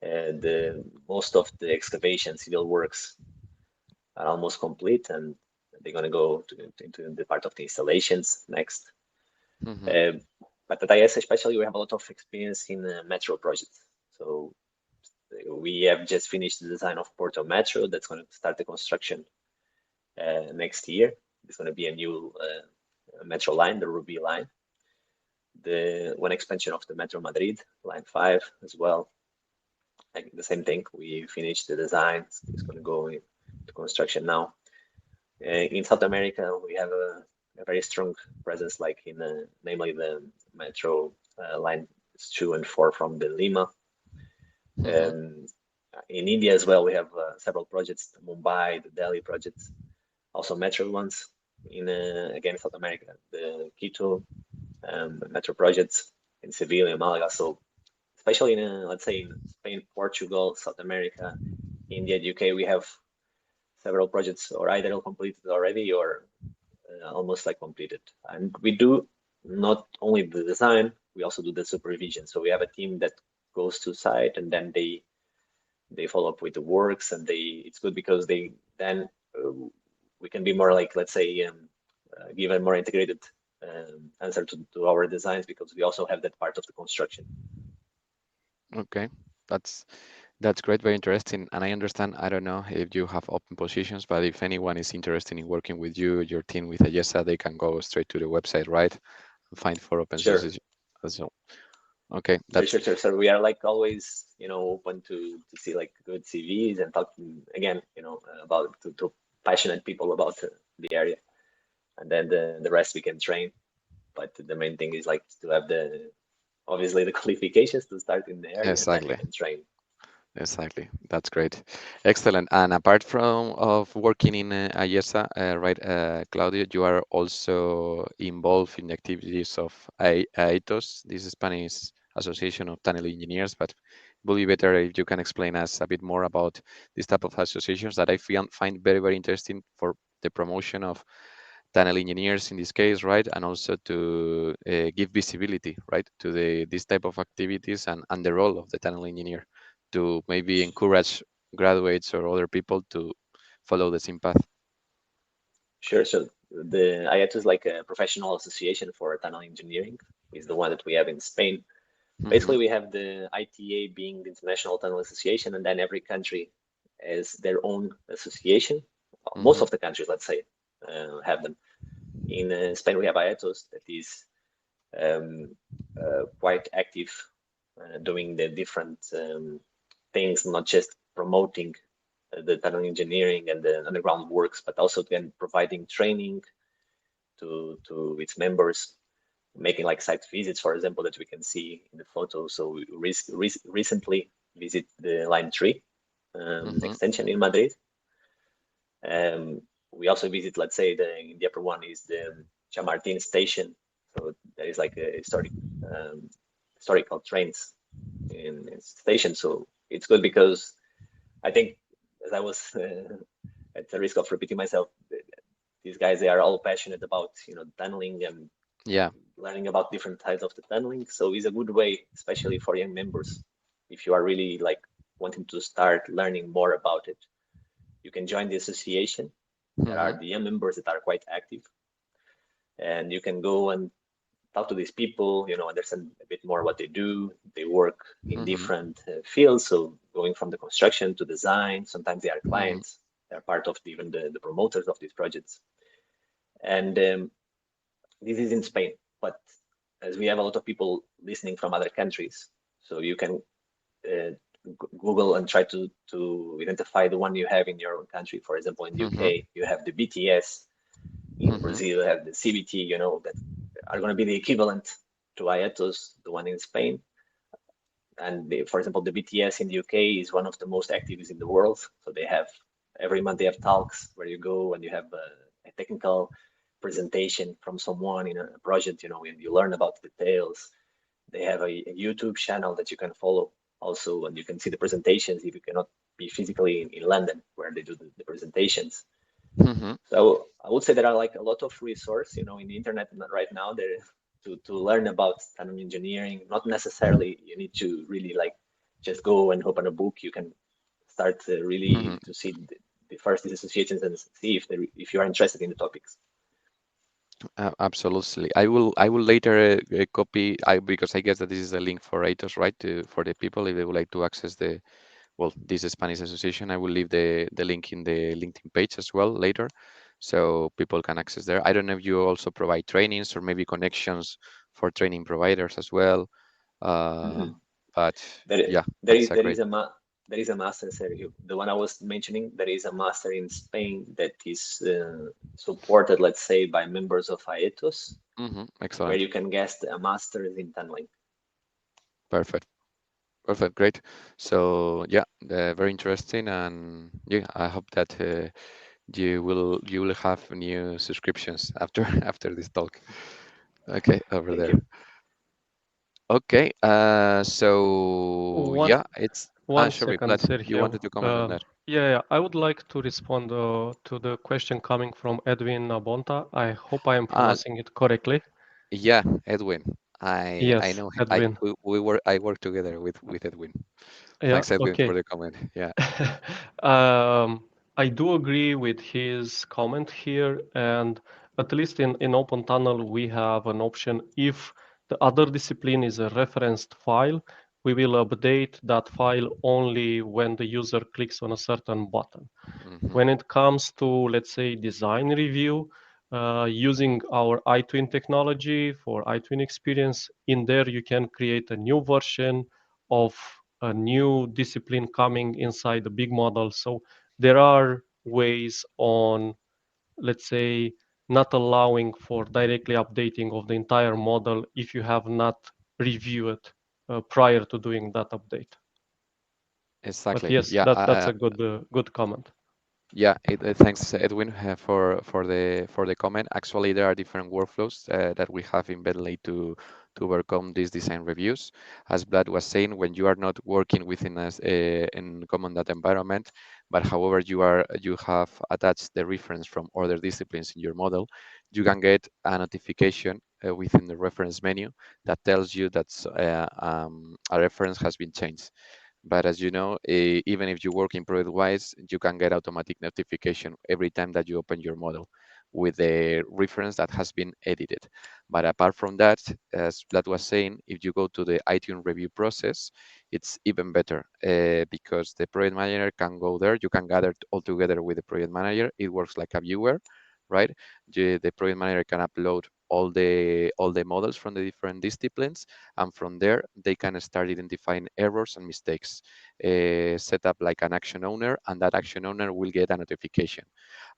The most of the excavation civil works are almost complete, and they're going to go into the part of the installations next. Mm-hmm. Uh, but at IS especially, we have a lot of experience in metro projects. So we have just finished the design of Porto Metro. That's going to start the construction next year. It's going to be a new metro line, the Ruby line. The one expansion of the Metro Madrid, line 5 as well. Like the same thing. We finished the design. It's going to go into construction now. In South America, we have a very strong presence, like in namely the Metro line 2 and 4 from the Lima. Mm-hmm. In India as well, we have several projects, the Mumbai, the Delhi projects, also metro ones. In again South America, the Quito metro projects in Seville and Malaga. So especially in let's say in Spain, Portugal, South America, India, UK, we have several projects or either completed already or almost like completed. And we do not only the design, we also do the supervision. So we have a team that goes to site and then they follow up with the works and it's good because they then we can be more like let's say give a more integrated answer to our designs because we also have that part of the construction. Okay, that's that's great, very interesting. And I understand, I don't know if you have open positions, but if anyone is interested in working with you, your team with Ayesa, they can go straight to the website, right? And find for open Sure. sources. So, okay, Sure. So we are like always, open to see like good CVs and talking again, about to passionate people about the area, and then the rest we can train. But the main thing is like to have the obviously the qualifications to start in the area, and then we exactly. can train. Exactly. That's great. Excellent. And apart from of working in Ayesa, right, Claudio, you are also involved in the activities of AITOS, this Spanish Association of Tunnel Engineers, but it would be better if you can explain us a bit more about this type of associations that I find very, very interesting for the promotion of tunnel engineers in this case, right? And also to give visibility, right, to this type of activities and the role of the tunnel engineer to maybe encourage graduates or other people to follow the same path. Sure. So the IATU is like a professional association for tunnel engineering. Is the one that we have in Spain. Hmm. Basically, we have the ITA being the International Tunnel Association, and then every country has their own association. Most Hmm. of the countries, let's say, have them. In Spain, we have IATOS that is um, quite active, doing the different things, not just promoting the tunnel engineering and the underground works, but also then providing training to its members, making like site visits, for example, that we can see in the photo. So we recently visit the Line 3 Hmm. extension in Madrid. We also visit, let's say, in the upper one is Chamartin station. So there is like a um, historical trains in station. So it's good because I think, as I was at the risk of repeating myself, these guys, they are all passionate about, tunneling and Yeah. learning about different types of the tunneling. So it's a good way, especially for young members, if you are really like wanting to start learning more about it. You can join the association. There Mm-hmm. are the young members that are quite active, and you can go and talk to these people, understand a bit more what they do. They work in Mm-hmm. different fields, so going from the construction to design. Sometimes they are Mm-hmm. clients. They're part of even the promoters of these projects. And this is in Spain, but as we have a lot of people listening from other countries, so you can uh, Google and try to identify the one you have in your own country. For example, in the Mm-hmm. UK, you have the BTS. In Mm-hmm. Brazil, you have the CBT. That are going to be the equivalent to IETOS, the one in Spain. And for example, the BTS in the UK is one of the most activists in the world. So they have every month they have talks where you go and you have a technical presentation from someone in a project, and you learn about the details. They have a YouTube channel that you can follow also, and you can see the presentations if you cannot be physically in London where they do the presentations. Mm-hmm. So I would say there are like a lot of resource, in the internet right now there to learn about tunnel engineering. Not necessarily you need to really like just go and open a book. You can start Mm-hmm. really to see the first associations and see if you are interested in the topics. Absolutely. I will later copy because I guess that this is the link for ATOS, right? For the people if they would like to access this Spanish association. I will leave the link in the LinkedIn page as well later, so people can access there. I don't know if you also provide trainings or maybe connections for training providers as well. Uh, Mhm. but There, yeah, there that's is a there great. is a ma there is a master, Sergio. The one I was mentioning, there is a master in Spain that is supported, let's say, by members of AETOS, where Excellent. you can get a master's in tunneling. Perfect. Perfect. Great. So yeah, very interesting, and yeah, I hope that you will have new subscriptions after after this talk. Okay, over Thank there. you. Okay. So One yeah, it's one sorry, second, Vlad, you Sergio. wanted to comment on that? Yeah, I would like to respond to the question coming from Edwin Bonta. I hope I am Ah, pronouncing it correctly. yeah, Edwin. I Yes, know Edwin. I work together with Edwin. Yeah, Thanks, Edwin, for okay. the comment. Yeah. Um, I do agree with his comment here, and at least in OpenTunnel, we have an option if the other discipline is a referenced file, we will update that file only when the user clicks on a certain button. Hmm. When it comes to, let's say, design review, using our iTwin technology for iTwin experience, in there you can create a new version of a new discipline coming inside the big model. So there are ways on, let's say, not allowing for directly updating of the entire model if you have not reviewed it prior to doing that update. But Exactly. yes, Yeah. that's a good comment. Yeah, thanks, Edwin, for the comment. Actually, there are different workflows that we have in Bentley to overcome these design reviews. As Vlad was saying, when you are not working within a in common data environment, but however you have attached the reference from other disciplines in your model, you can get a notification within the reference menu that tells you that a reference has been changed. But as you know, even if you work in project-wise, you can get automatic notification every time that you open your model with the reference that has been edited. But apart from that, as Vlad was saying, if you go to the iTunes review process, it's even better because the project manager can go there. You can gather all together with the project manager. It works like a viewer, right? The project manager can upload all the models from the different disciplines, and from there they can start identifying errors and mistakes. Set up like an action owner, and that action owner will get a notification.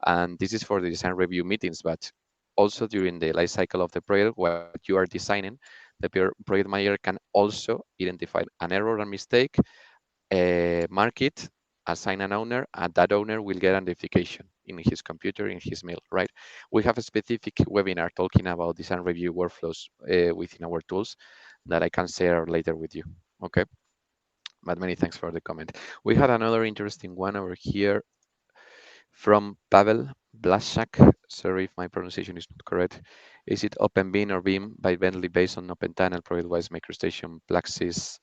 And this is for the design review meetings, but also during the life cycle of the project, what you are designing, the project manager can also identify an error and mistake, mark it, assign an owner, and that owner will get a notification in his computer, in his mail, right? We have a specific webinar talking about design review workflows within our tools that I can share later with you. Okay, but many thanks for the comment. We had another interesting one over here from Pavel Blaszak. Sorry if my pronunciation is not correct. Is it OpenBeam or Beam by Bentley based on OpenTunnel, ProjeCtWise, MicroStation, Plaxis,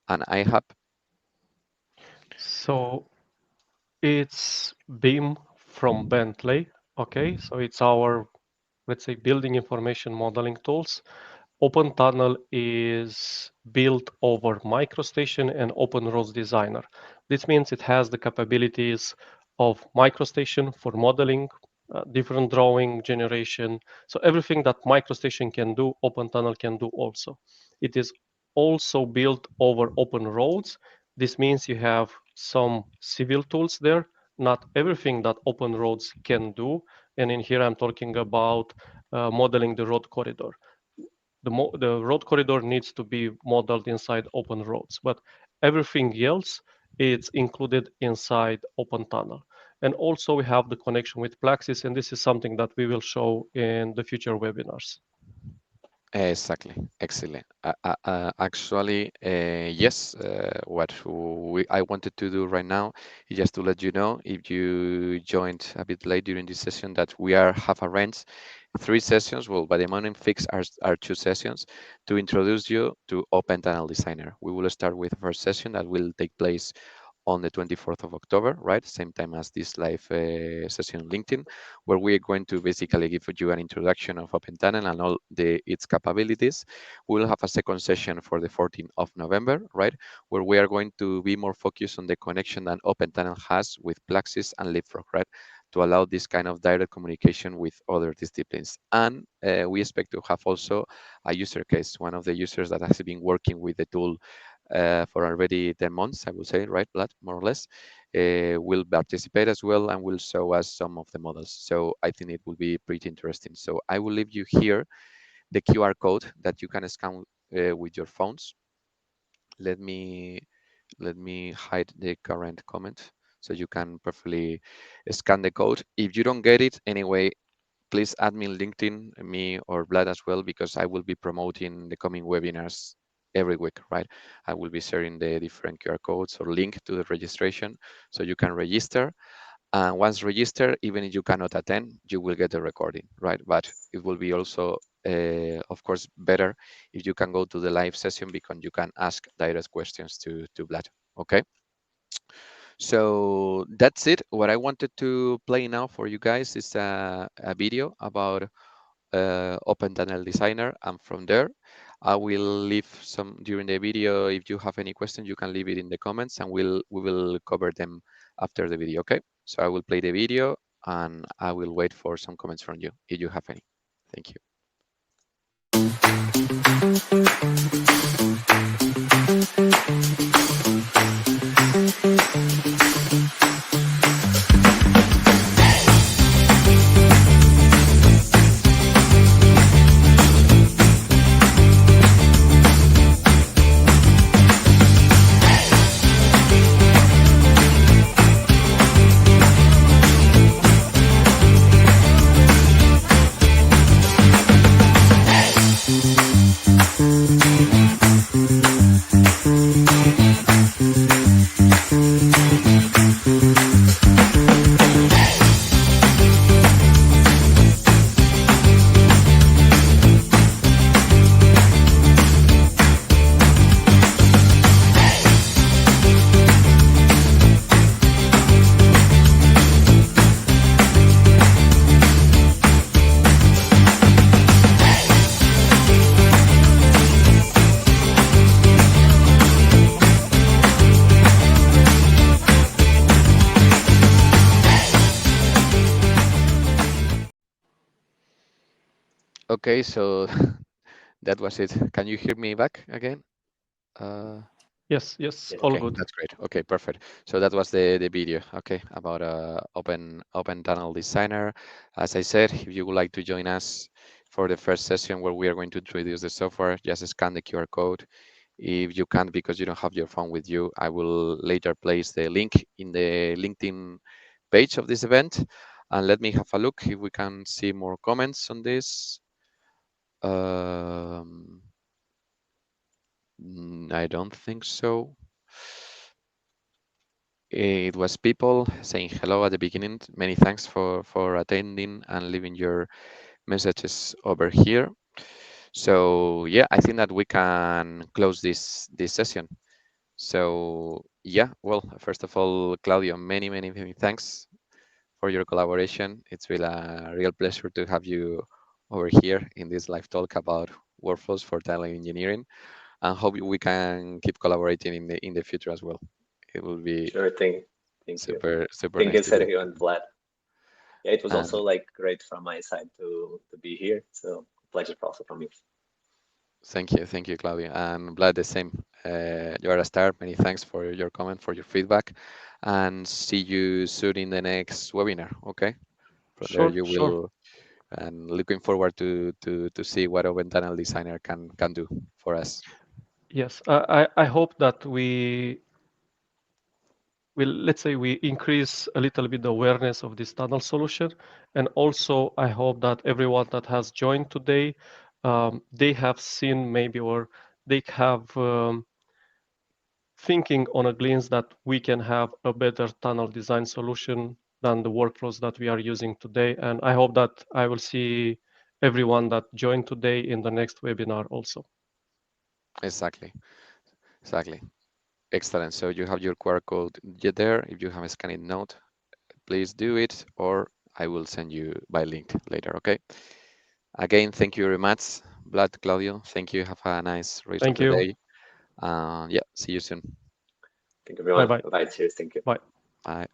and iHub? So it's Beam from Bentley. Okay, so it's our, let's say, building information modeling tools. OpenTunnel is built over MicroStation and OpenROAds Designer. This means it has the capabilities of MicroStation for modeling, different drawing generation. So everything that MicroStation can do, OpenTunnel can do also. It is also built over OpenROAds. This means you have some civil tools there, not everything that OpenROAds can do. And in here, I'm talking about modeling the road corridor. The road corridor needs to be modeled inside OpenROAds, but everything else it's included inside OpenTunnel. And also we have the connection with Plaxis, and this is something that we will show in the future webinars. Exactly. Excellent. Actually, yes, I wanted to do right now is just to let you know, if you joined a bit late during this session, that we have arranged 3 sessions. Well, by the moment fixed are 2 sessions to introduce you to OpenTunnel Designer. We will start with the first session that will take place on the 24th of October, right? Same time as this live session on LinkedIn, where we are going to basically give you an introduction of OpenTunnel and all its capabilities. We will have a second session for the 14th of November, right? Where we are going to be more focused on the connection that OpenTunnel has with Plaxis and Leapfrog, right? To allow this kind of direct communication with other disciplines. And we expect to have also a user case, one of the users that has been working with the tool for already 10 months, I would say, right, Vlad, more or less, will participate as well and will show us some of the models. So I think it will be pretty interesting. So I will leave you here the QR code that you can scan with your phones. Let me hide the current comment so you can perfectly scan the code. If you don't get it anyway, please add me on LinkedIn, me or Vlad as well, because I will be promoting the coming webinars every week, right? I will be sharing the different QR codes or link to the registration so you can register. And once registered, even if you cannot attend, you will get a recording, right? But it will be also, of course, better if you can go to the live session because you can ask direct questions to Vlad, okay? So that's it. What I wanted to play now for you guys is a video about OpenTunnel Designer, and from there I will leave some during the video. If you have any questions, you can leave it in the comments and we will cover them after the video. Okay, so I will play the video and I will wait for some comments from you if you have any. Thank you. Okay, so that was it. Can you hear me back again? Yes, Yes. all Okay, good. that's great. Okay, perfect. So that was the video, okay, about OpenTunnel Designer. As I said, if you would like to join us for the first session where we are going to introduce the software, just scan the QR code. If you can't because you don't have your phone with you, I will later place the link in the LinkedIn page of this event. And let me have a look if we can see more comments on this. Um, I don't think so. It was people saying hello at the beginning. Many thanks for attending and leaving your messages over here. So yeah, I think that we can close this session. So yeah, well, first of all, Claudio, many thanks for your collaboration. It's been a real pleasure to have you over here in this live talk about workflows for data engineering, and hope we can keep collaborating in the future as well. It will be Sure thing. Thank you. super Thank nice you, to do it. Sergio and Vlad. Yeah, it was And also like great from my side to be here. So pleasure also from me. thank you, Claudio. And Vlad, the same. You are a star. Many thanks for your comment, for your feedback, and see you soon in the next webinar. Okay, from there Sure, you sure. will. And looking forward to see what Open Tunnel Designer can do for us. Yes, I hope that we will, let's say, we increase a little bit the awareness of this tunnel solution. And also, I hope that everyone that has joined today, they have seen maybe, or they have thinking on a glance that we can have a better tunnel design solution than the workflows that we are using today. And I hope that I will see everyone that joined today in the next webinar also. Exactly, exactly. Excellent. So you have your QR code there. If you have a scanning note, please do it, or I will send you by link later. Okay. Again, thank you very much, Vlad, Claudio. Thank you. Have a nice rest of Thank the you. day. Yeah, see you soon. Thank you, Bye everyone. bye. Bye. Cheers. Thank you. Bye. Bye.